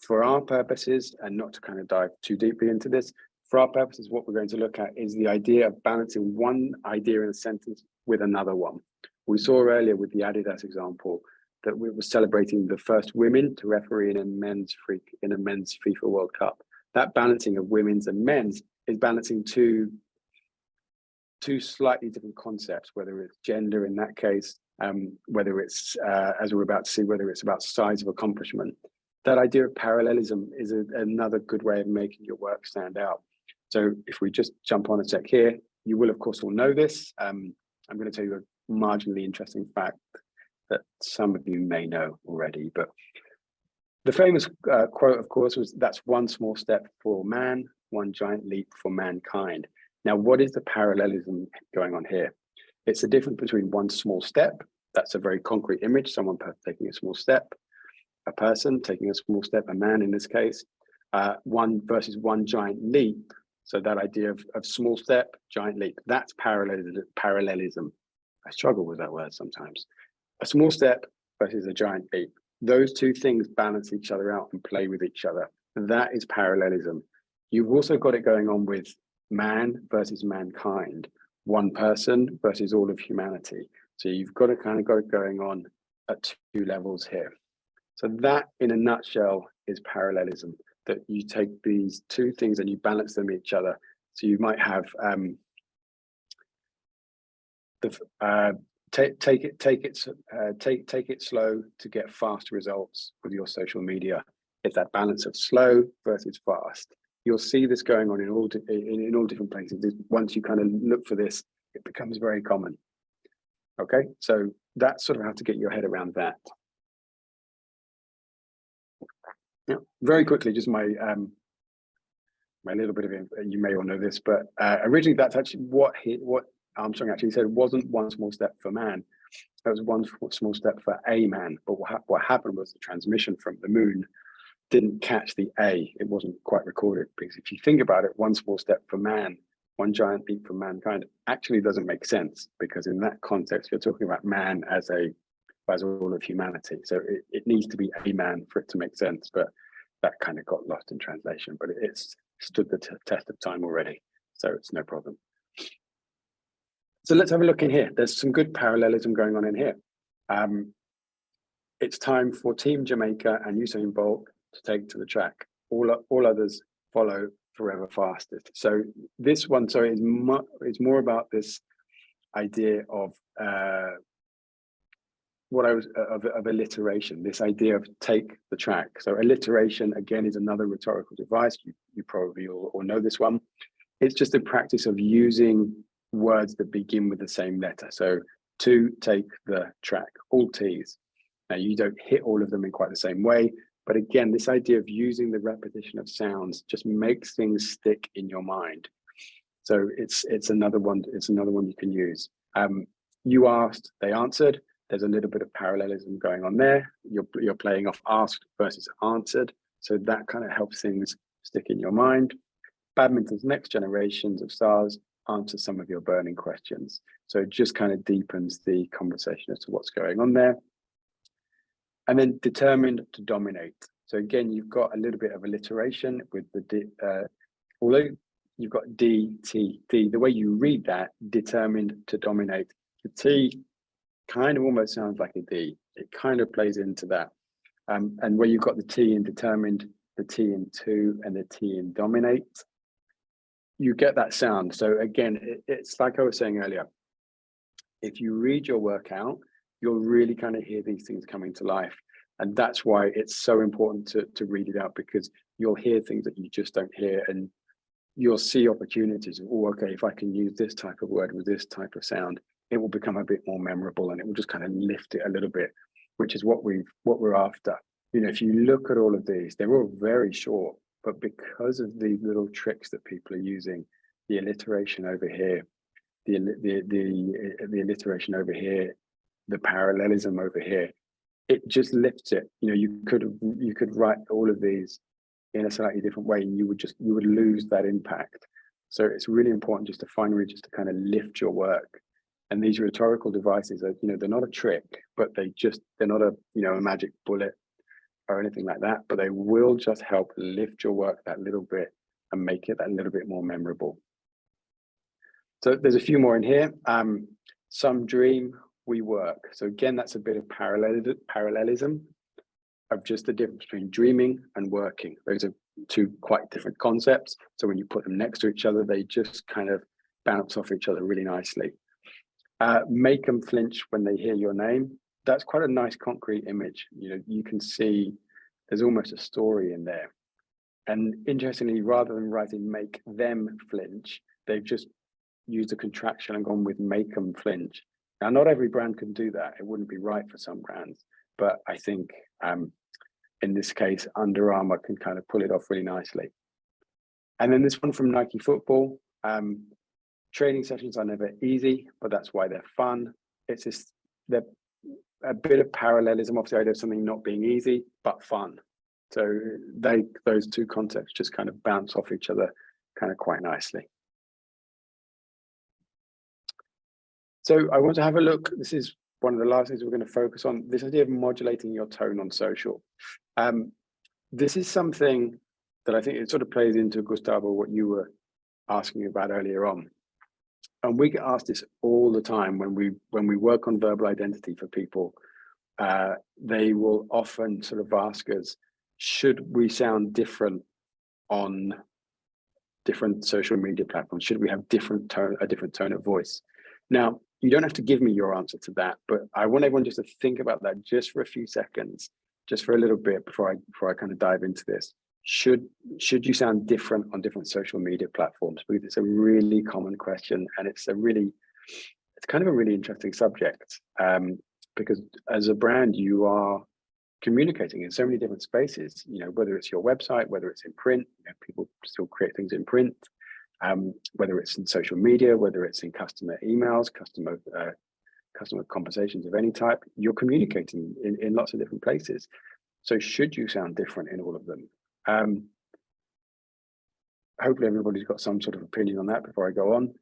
For our purposes, and not to kind of dive too deeply into this, for our purposes, what we're going to look at is the idea of balancing one idea in a sentence with another one. We saw earlier with the Adidas example that we were celebrating the first women to referee in a men's FIFA World Cup. That balancing of women's and men's is balancing two slightly different concepts, whether it's gender in that case, whether it's, as we're about to see, whether it's about size of accomplishment. That idea of parallelism is another good way of making your work stand out. So if we just jump on a sec here, you will of course all know this. I'm going to tell you a marginally interesting fact that some of you may know already, but the famous quote, of course, was, "That's one small step for man, one giant leap for mankind." Now, what is the parallelism going on here? It's the difference between one small step, that's a very concrete image, someone taking a small step, a person taking a small step, a man in this case, one versus one giant leap. So that idea of small step, giant leap, that's parallelism. I struggle with that word sometimes. A small step versus a giant leap. Those 2 things balance each other out and play with each other. That is parallelism. You've also got it going on with man versus mankind, one person versus all of humanity. So you've got it going on at 2 levels here. So that, in a nutshell, is parallelism, that you take these 2 things and you balance them each other. So you might have take it slow to get fast results with your social media. It's that balance of slow versus fast. You'll see this going on in all different places. Once you kind of look for this, it becomes very common. Okay, so that's sort of how to get your head around that. Now, very quickly, just my little bit of, you may all know this, but originally that's actually what Armstrong actually said wasn't one small step for man. That was one small step for a man. But what happened was the transmission from the moon didn't catch the A. It wasn't quite recorded, because if you think about it, one small step for man, one giant leap for mankind actually doesn't make sense, because in that context, you're talking about man as all of humanity. So it needs to be a man for it to make sense, but that kind of got lost in translation, but it's stood the test of time already. So it's no problem. So let's have a look in here. There's some good parallelism going on in here. It's time for Team Jamaica and Usain Bolt to take to the track. All others follow forever fastest. So this one, sorry, is more about this idea of of alliteration, this idea of take the track. So alliteration, again, is another rhetorical device. You probably all know this one. It's just a practice of using words that begin with the same letter. So to take the track, all T's. Now you don't hit all of them in quite the same way, but again, this idea of using the repetition of sounds just makes things stick in your mind. So it's another one. It's another one you can use. You asked, they answered. There's a little bit of parallelism going on there. You're playing off asked versus answered. So that kind of helps things stick in your mind. Badminton's next generations of stars answer some of your burning questions. So it just kind of deepens the conversation as to what's going on there. And then determined to dominate. So again, you've got a little bit of alliteration with the, although you've got D, T, D, the way you read that, determined to dominate, the T kind of almost sounds like a D. It kind of plays into that. And where you've got the T in determined, the T in to, and the T in dominate, you get that sound. So again, it's like I was saying earlier, if you read your work out, you'll really kind of hear these things coming to life. And that's why it's so important to read it out, because you'll hear things that you just don't hear, and you'll see opportunities of, oh, okay, if I can use this type of word with this type of sound, it will become a bit more memorable, and it will just kind of lift it a little bit, which is what we're after. You know, if you look at all of these, they're all very short, but because of the little tricks that people are using, the alliteration over here, the alliteration over here, the parallelism over here, it just lifts it. You know, you could write all of these in a slightly different way, and you would lose that impact. So it's really important just to find ways just to kind of lift your work. And these rhetorical devices are, you know, they're not a trick, but they're not a, you know, a magic bullet or anything like that, but they will just help lift your work that little bit and make it that little bit more memorable. So there's a few more in here. Some dream, we work. So again, that's a bit of parallelism of just the difference between dreaming and working. Those are two quite different concepts. So when you put them next to each other, they just kind of bounce off each other really nicely. Make them flinch when they hear your name. That's quite a nice concrete image. You know, you can see there's almost a story in there. And interestingly, rather than writing make them flinch, they've just used a contraction and gone with make them flinch. Now, not every brand can do that. It wouldn't be right for some brands, but I think in this case, Under Armour can kind of pull it off really nicely. And then this one from Nike Football, training sessions are never easy, but that's why they're fun. It's just, they're a bit of parallelism of the idea of something not being easy, but fun. So those two concepts just kind of bounce off each other kind of quite nicely. So I want to have a look. This is one of the last things we're going to focus on, this idea of modulating your tone on social. This is something that I think it sort of plays into, Gustavo, what you were asking about earlier on. And we get asked this all the time when we work on verbal identity for people. They will often sort of ask us, should we sound different on different social media platforms? Should we have a different tone of voice? Now, you don't have to give me your answer to that, but I want everyone just to think about that just for a few seconds, just for a little bit before I kind of dive into this. Should you sound different on different social media platforms? Because it's a really common question, and it's kind of a really interesting subject, because as a brand, you are communicating in so many different spaces, you know, whether it's your website, whether it's in print, you know, people still create things in print, whether it's in social media, whether it's in customer emails, customer conversations of any type, you're communicating in lots of different places. So should you sound different in all of them? Hopefully everybody's got some sort of opinion on that before I go on.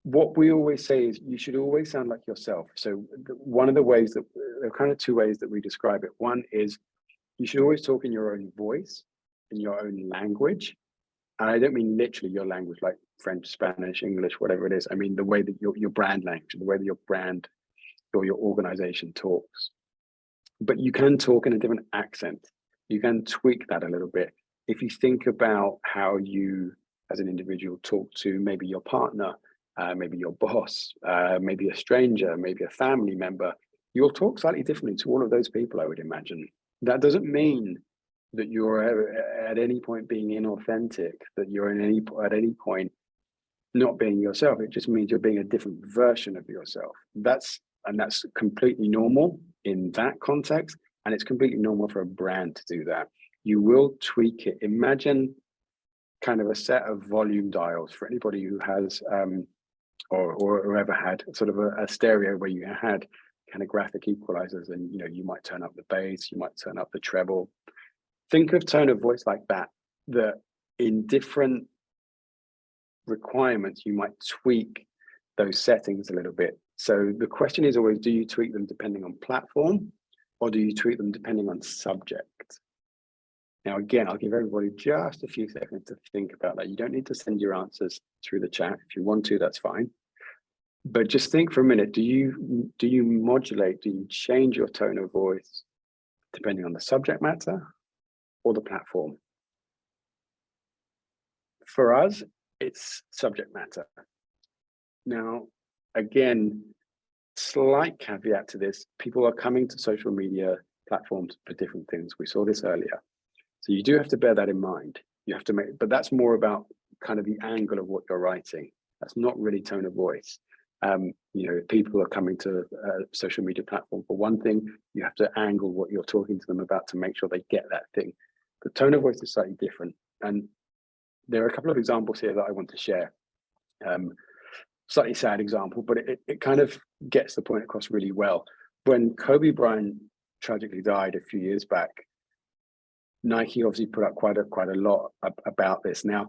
What we always say is you should always sound like yourself. So one of the ways that, there are kind of two ways that we describe it. One is you should always talk in your own voice, in your own language. And I don't mean literally your language, like French, Spanish, English, whatever it is. I mean the way that your brand language, the way that your brand or your organization talks. But you can talk in a different accent. You can tweak that a little bit. if you think about how you as an individual talk to maybe your partner, maybe your boss, maybe a stranger, maybe a family member, you'll talk slightly differently to all of those people, I would imagine. That doesn't mean that you're at any point being inauthentic, that you're at any point not being yourself. It just means you're being a different version of yourself. That's completely normal in that context, and it's completely normal for a brand to do that. You will tweak it. Imagine kind of a set of volume dials for anybody who has or ever had sort of a stereo where you had kind of graphic equalizers, and you might turn up the bass, you might turn up the treble. Think of tone of voice like that in different requirements, you might tweak those settings a little bit. So the question is always, do you tweak them depending on platform, or do you tweak them depending on subject? Now, again, I'll give everybody just a few seconds to think about that. You don't need to send your answers through the chat. If you want to, that's fine. But just think for a minute, do you modulate, do you change your tone of voice depending on the subject matter or the platform? For us, it's subject matter. Now, again, slight caveat to this, people are coming to social media platforms for different things. We saw this earlier. So you do have to bear that in mind. You have to but that's more about kind of the angle of what you're writing. That's not really tone of voice. If people are coming to a social media platform for one thing, you have to angle what you're talking to them about to make sure they get that thing. The tone of voice is slightly different. And there are a couple of examples here that I want to share. Slightly sad example, but it kind of gets the point across really well. When Kobe Bryant tragically died a few years back, Nike obviously put up quite a lot about this. Now,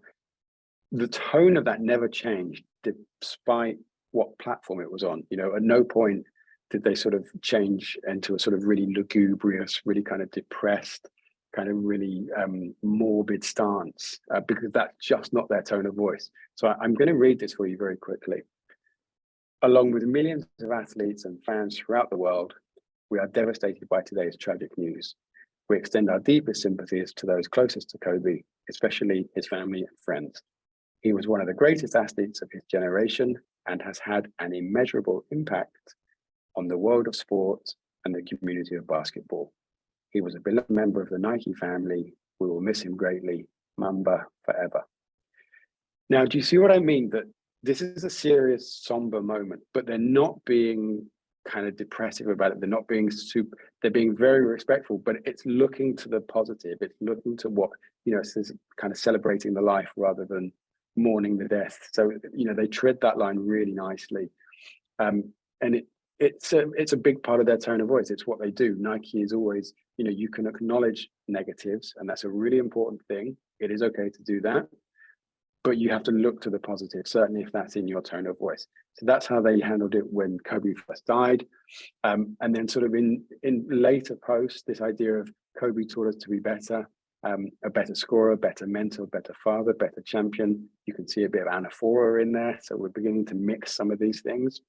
the tone of that never changed despite what platform it was on. At no point did they sort of change into a sort of really lugubrious, really kind of depressed, kind of really morbid stance, because that's just not their tone of voice. So I'm going to read this for you very quickly. Along with millions of athletes and fans throughout the world, we are devastated by today's tragic news. We extend our deepest sympathies to those closest to Kobe, especially his family and friends. He was one of the greatest athletes of his generation and has had an immeasurable impact on the world of sport and the community of basketball. He was a beloved member of the Nike family. We will miss him greatly. Mamba forever. Now, do you see what I mean? That this is a serious, somber moment, but they're not being kind of depressive about it. They're not being they're being very respectful, but it's looking to the positive. It's looking to what, it's kind of celebrating the life rather than mourning the death. So, they tread that line really nicely. And it's a big part of their tone of voice. It's what they do. Nike is always, you can acknowledge negatives, and that's a really important thing. It is okay to do that, but you have to look to the positive, certainly if that's in your tone of voice. So that's how they handled it when Kobe first died. And then sort of in later posts, this idea of Kobe taught us to be better, a better scorer, better mentor, better father, better champion. You can see a bit of anaphora in there. So we're beginning to mix some of these things.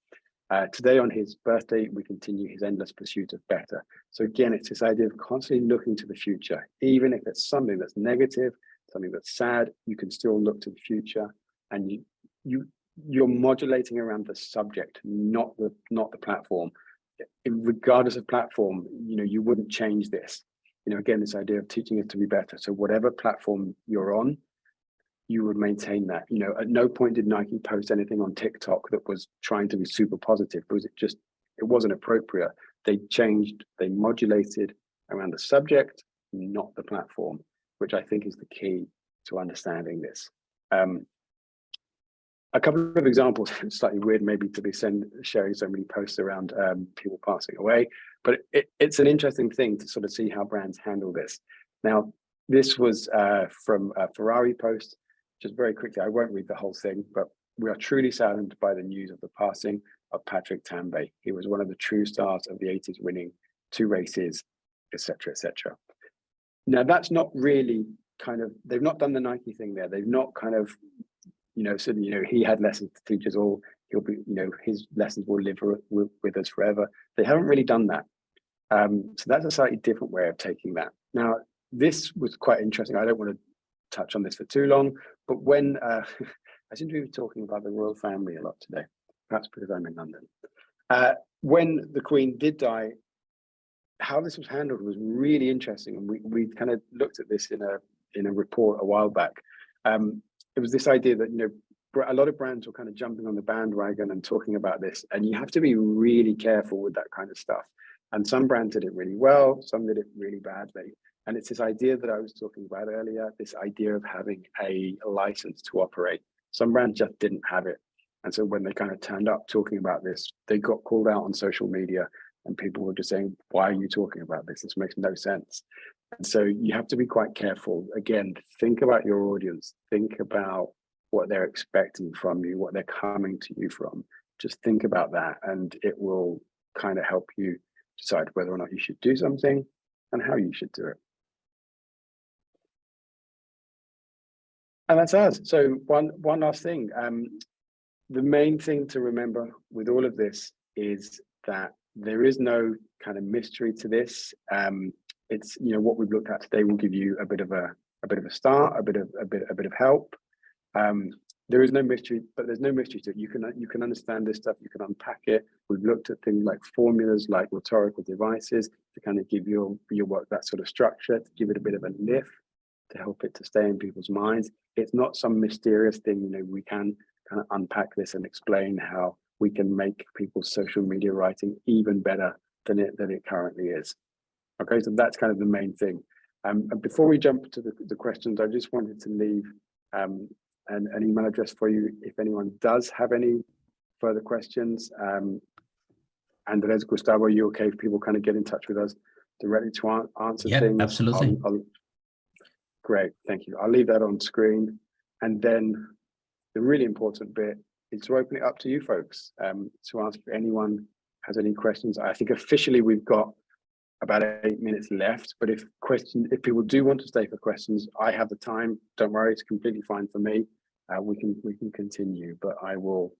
Today on his birthday, we continue his endless pursuit of better. So again, it's this idea of constantly looking to the future. Even if it's something that's negative, something that's sad, you can still look to the future, and you're modulating around the subject, not the platform. Regardless of platform, you wouldn't change this. Again, this idea of teaching it to be better. So whatever platform you're on, you would maintain that. At no point did Nike post anything on TikTok that was trying to be super positive. It wasn't appropriate. They modulated around the subject, not the platform, which I think is the key to understanding this. A couple of examples, slightly weird maybe to be sharing so many posts around people passing away, but it's an interesting thing to sort of see how brands handle this. Now, this was from a Ferrari post. Just very quickly, I won't read the whole thing, but we are truly saddened by the news of the passing of Patrick Tambay. He was one of the true stars of the 80s, winning 2 races, etc., etc. Now, that's not really they've not done the Nike thing there. They've not kind of, said, he had lessons to teach us all. He'll be, his lessons will live with us forever. They haven't really done that. So that's a slightly different way of taking that. Now, this was quite interesting. I don't want to touch on this for too long, but when I seem to be talking about the royal family a lot today, perhaps because I'm in London. When the Queen did die, how this was handled was really interesting, and we kind of looked at this in a report a while back. It was this idea that, you know, a lot of brands were kind of jumping on the bandwagon and talking about this, and you have to be really careful with that kind of stuff. And some brands did it really well, some did it really badly. And it's this idea that I was talking about earlier, this idea of having a license to operate. Some brands just didn't have it. And so when they kind of turned up talking about this, they got called out on social media, and people were just saying, why are you talking about this? This makes no sense. And so you have to be quite careful. Again, think about your audience, think about what they're expecting from you, what they're coming to you from. Just think about that, and it will kind of help you decide whether or not you should do something and how you should do it. And that's us. So one last thing. The main thing to remember with all of this is that there is no kind of mystery to this. It's, you know, what we've looked at today will give you a bit of a start, a bit of help. There is no mystery, but there's no mystery to it. You can understand this stuff, you can unpack it. We've looked at things like formulas, like rhetorical devices, to kind of give your work that sort of structure, to give it a bit of a lift, to help it to stay in people's minds. It's not some mysterious thing. You know, we can kind of unpack this and explain how we can make people's social media writing even better than it currently is. Okay, so that's kind of the main thing. And before we jump to the questions, I just wanted to leave an email address for you if anyone does have any further questions. Andres, Gustavo, are you okay if people kind of get in touch with us directly to answer things? Absolutely. Great, thank you. I'll leave that on screen. And then the really important bit is to open it up to you folks, to ask if anyone has any questions. I think officially we've got about 8 minutes left, but if people do want to stay for questions, I have the time. Don't worry, it's completely fine for me. We can continue, but I will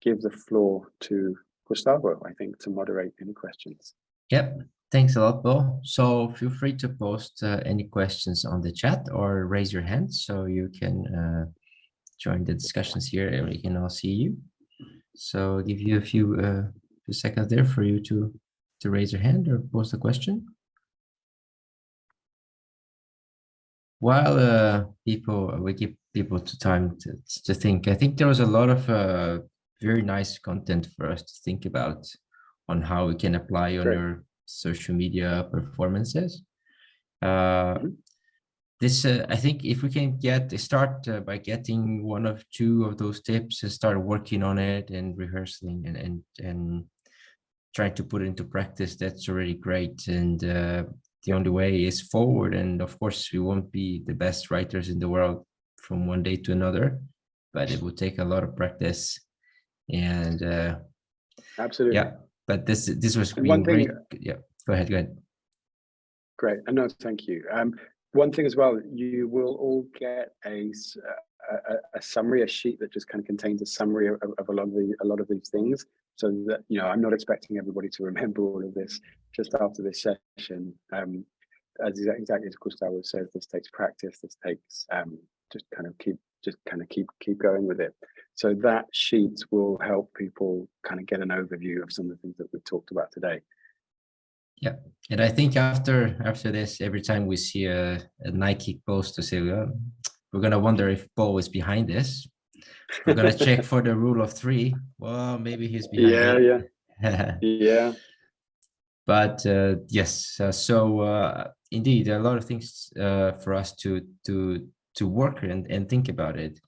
give the floor to Gustavo, I think, to moderate any questions. Yep. Thanks a lot, Paul. So feel free to post any questions on the chat or raise your hand so you can join the discussions here and we can all see you. So I'll give you a few seconds there for you to raise your hand or post a question. While we give people time to think, I think there was a lot of very nice content for us to think about on how we can apply on your social media performances. This I think if we can start by getting one of two of those tips and start working on it and rehearsing and trying to put it into practice, that's already great. And the only way is forward. And of course, we won't be the best writers in the world from one day to another, but it will take a lot of practice. And absolutely, yeah. But this was one thing, great. Yeah, go ahead. Great, and no, thank you. One thing as well, you will all get a summary, a sheet that just kind of contains a summary of a lot of these things, so that, you know, I'm not expecting everybody to remember all of this just after this session. As exactly as Gustavo says, this takes practice. This takes just kind of keep going with it. So that sheet will help people kind of get an overview of some of the things that we've talked about today. Yeah, and I think after this, every time we see a Nike post to say, well, we're gonna wonder if Paul is behind this. We're gonna check for the rule of 3. Well, maybe he's behind it. Yeah. But yes, so indeed, there are a lot of things for us to work and think about it.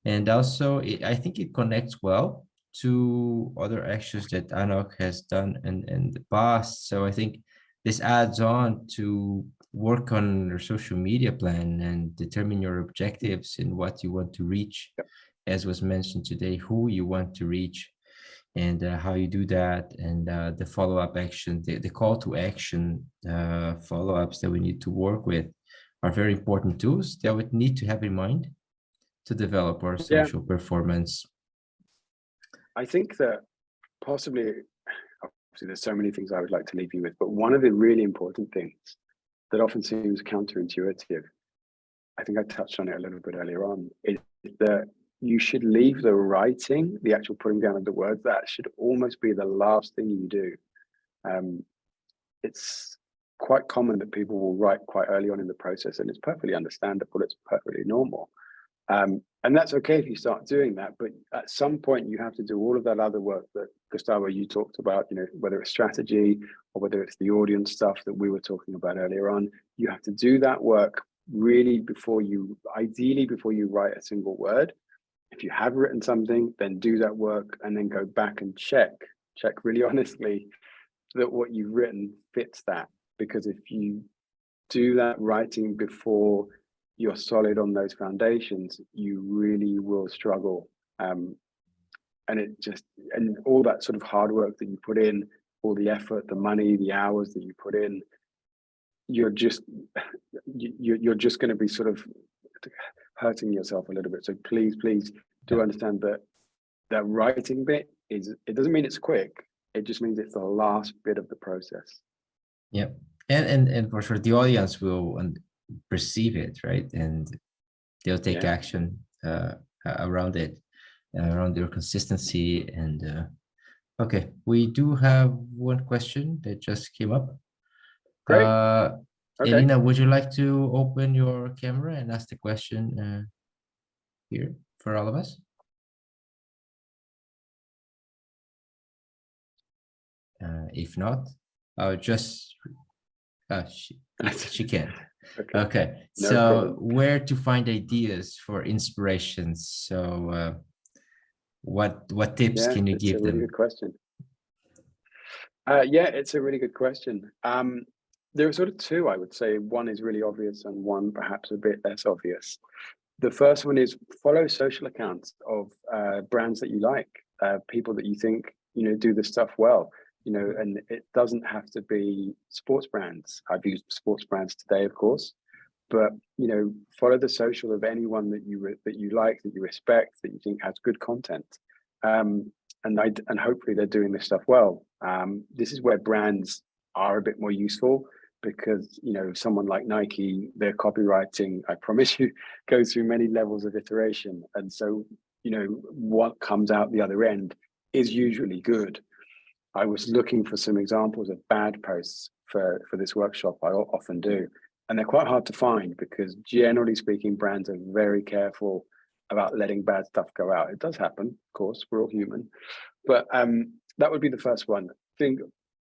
And also, I think it connects well to other actions that ANOC has done in the past. So I think this adds on to work on your social media plan and determine your objectives and what you want to reach, as was mentioned today, who you want to reach and how you do that, and the follow-up action, the call to action follow-ups that we need to work with are very important tools that we need to have in mind to develop our social performance. I think that possibly, obviously there's so many things I would like to leave you with, but one of the really important things that often seems counterintuitive I think I touched on it a little bit earlier on, is that you should leave the writing, the actual putting down of the words, that should almost be the last thing you do. It's quite common that people will write quite early on in the process, and it's perfectly understandable, it's perfectly normal. And that's okay if you start doing that, but at some point you have to do all of that other work that Gustavo, you talked about, whether it's strategy or whether it's the audience stuff that we were talking about earlier on. You have to do that work really ideally before you write a single word. If you have written something, then do that work and then go back and check really honestly that what you've written fits that. Because if you do that writing before you're solid on those foundations, you really will struggle. And all that sort of hard work that you put in, all the effort, the money, the hours that you put in, you're just going to be sort of hurting yourself a little bit. So please do understand that that writing bit it doesn't mean it's quick. It just means it's the last bit of the process. Yeah, and for sure the audience will perceive it, right? And they'll take action around it, around their consistency. And okay, we do have one question that just came up. Great. Okay. Elena, would you like to open your camera and ask the question here for all of us? If not, I'll just she can. Okay. No so problem. Where to find ideas for inspirations? So what tips can you give them? It's a really good question. It's a really good question. There are sort of two, I would say. One is really obvious and one perhaps a bit less obvious. The first one is follow social accounts of brands that you like, people that you think do this stuff well. And it doesn't have to be sports brands. I've used sports brands today, of course, but follow the social of anyone that you like, that you respect, that you think has good content, and hopefully they're doing this stuff well. This is where brands are a bit more useful, because someone like Nike, their copywriting, I promise you, goes through many levels of iteration, and so what comes out the other end is usually good. I was looking for some examples of bad posts for this workshop. I often do, and they're quite hard to find because generally speaking, brands are very careful about letting bad stuff go out. It does happen, of course, we're all human, but that would be the first one.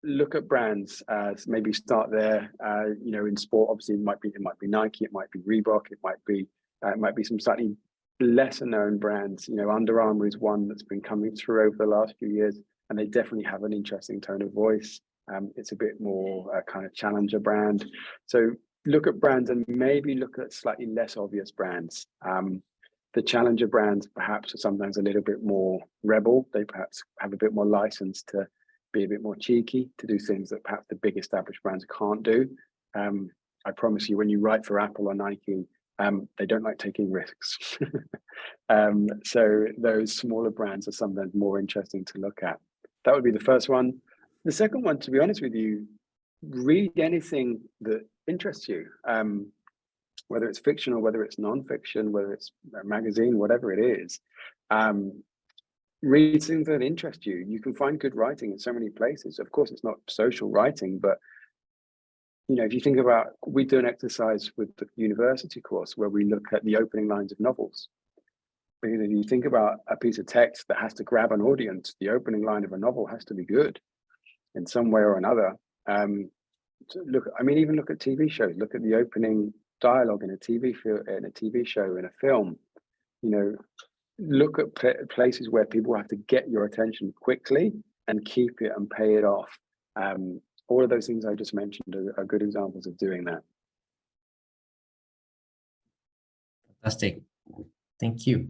Look at brands, maybe start there. In sport, obviously, it might be Nike, it might be Reebok, it might be some slightly lesser known brands. Under Armour is one that's been coming through over the last few years, and they definitely have an interesting tone of voice. It's a bit more kind of challenger brand. So look at brands and maybe look at slightly less obvious brands. The challenger brands perhaps are sometimes a little bit more rebel. They perhaps have a bit more license to be a bit more cheeky, to do things that perhaps the big established brands can't do. I promise you, when you write for Apple or Nike, they don't like taking risks. So those smaller brands are sometimes more interesting to look at. That would be the first one. The second one, to be honest with you, read anything that interests you, whether it's fiction or whether it's non-fiction, whether it's a magazine, whatever it is. Read things that interest you. You can find good writing in so many places. Of course, it's not social writing, but if you think about, we do an exercise with the university course where we look at the opening lines of novels. Because if you think about a piece of text that has to grab an audience, the opening line of a novel has to be good in some way or another. Even look at TV shows. Look at the opening dialogue in a TV show, in a film. Look at places where people have to get your attention quickly and keep it and pay it off. All of those things I just mentioned are good examples of doing that. Fantastic. Thank you.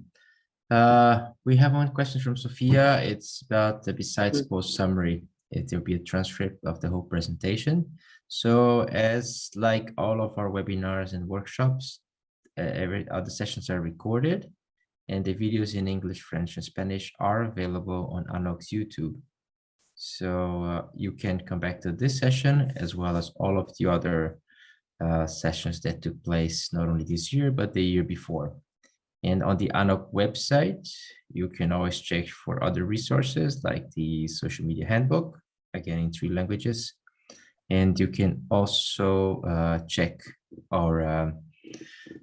We have one question from Sophia. It's about besides post summary, it will be a transcript of the whole presentation. So as like all of our webinars and workshops, all the sessions are recorded, and the videos in English, French, and Spanish are available on ANOC's YouTube. So you can come back to this session as well as all of the other sessions that took place not only this year, but the year before. And on the ANOC website, you can always check for other resources like the social media handbook, again in 3 languages. And you can also check our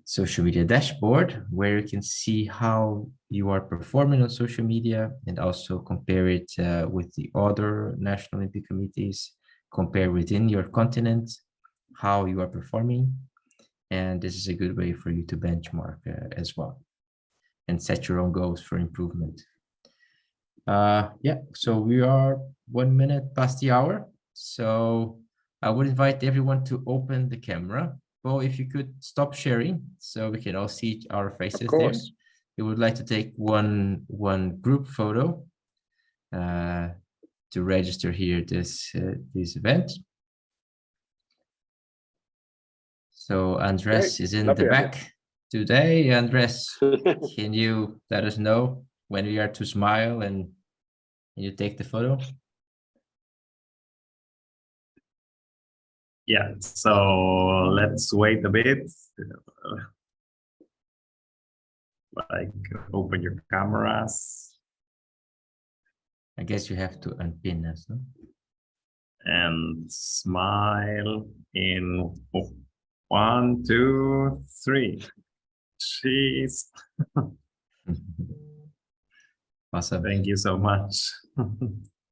social media dashboard, where you can see how you are performing on social media and also compare it with the other national Olympic committees, compare within your continent how you are performing. And this is a good way for you to benchmark as well and set your own goals for improvement. Yeah, so we are 1 minute past the hour. So I would invite everyone to open the camera. Paul, if you could stop sharing so we can all see our faces there. We would like to take one group photo to register here this event. So Andres is in the back today. Andres, can you let us know when we are to smile and you take the photo? Yeah, so let's wait a bit. Like open your cameras. I guess you have to unpin us, no? And smile in 1, 2, 3. Cheese. Awesome. Thank you so much.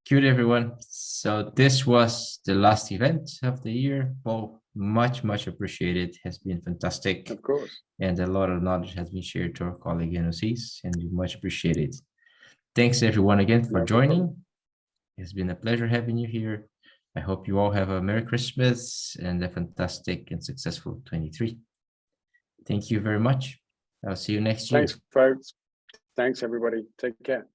Good, everyone. So this was the last event of the year. Paul, much appreciated. Has been fantastic. Of course. And a lot of knowledge has been shared to our colleague ANOCs, and we much appreciate it. Thanks everyone again for joining. It's been a pleasure having you here. I hope you all have a Merry Christmas and a fantastic and successful 23. Thank you very much. I'll see you next year. Thanks, folks. Thanks, everybody. Take care.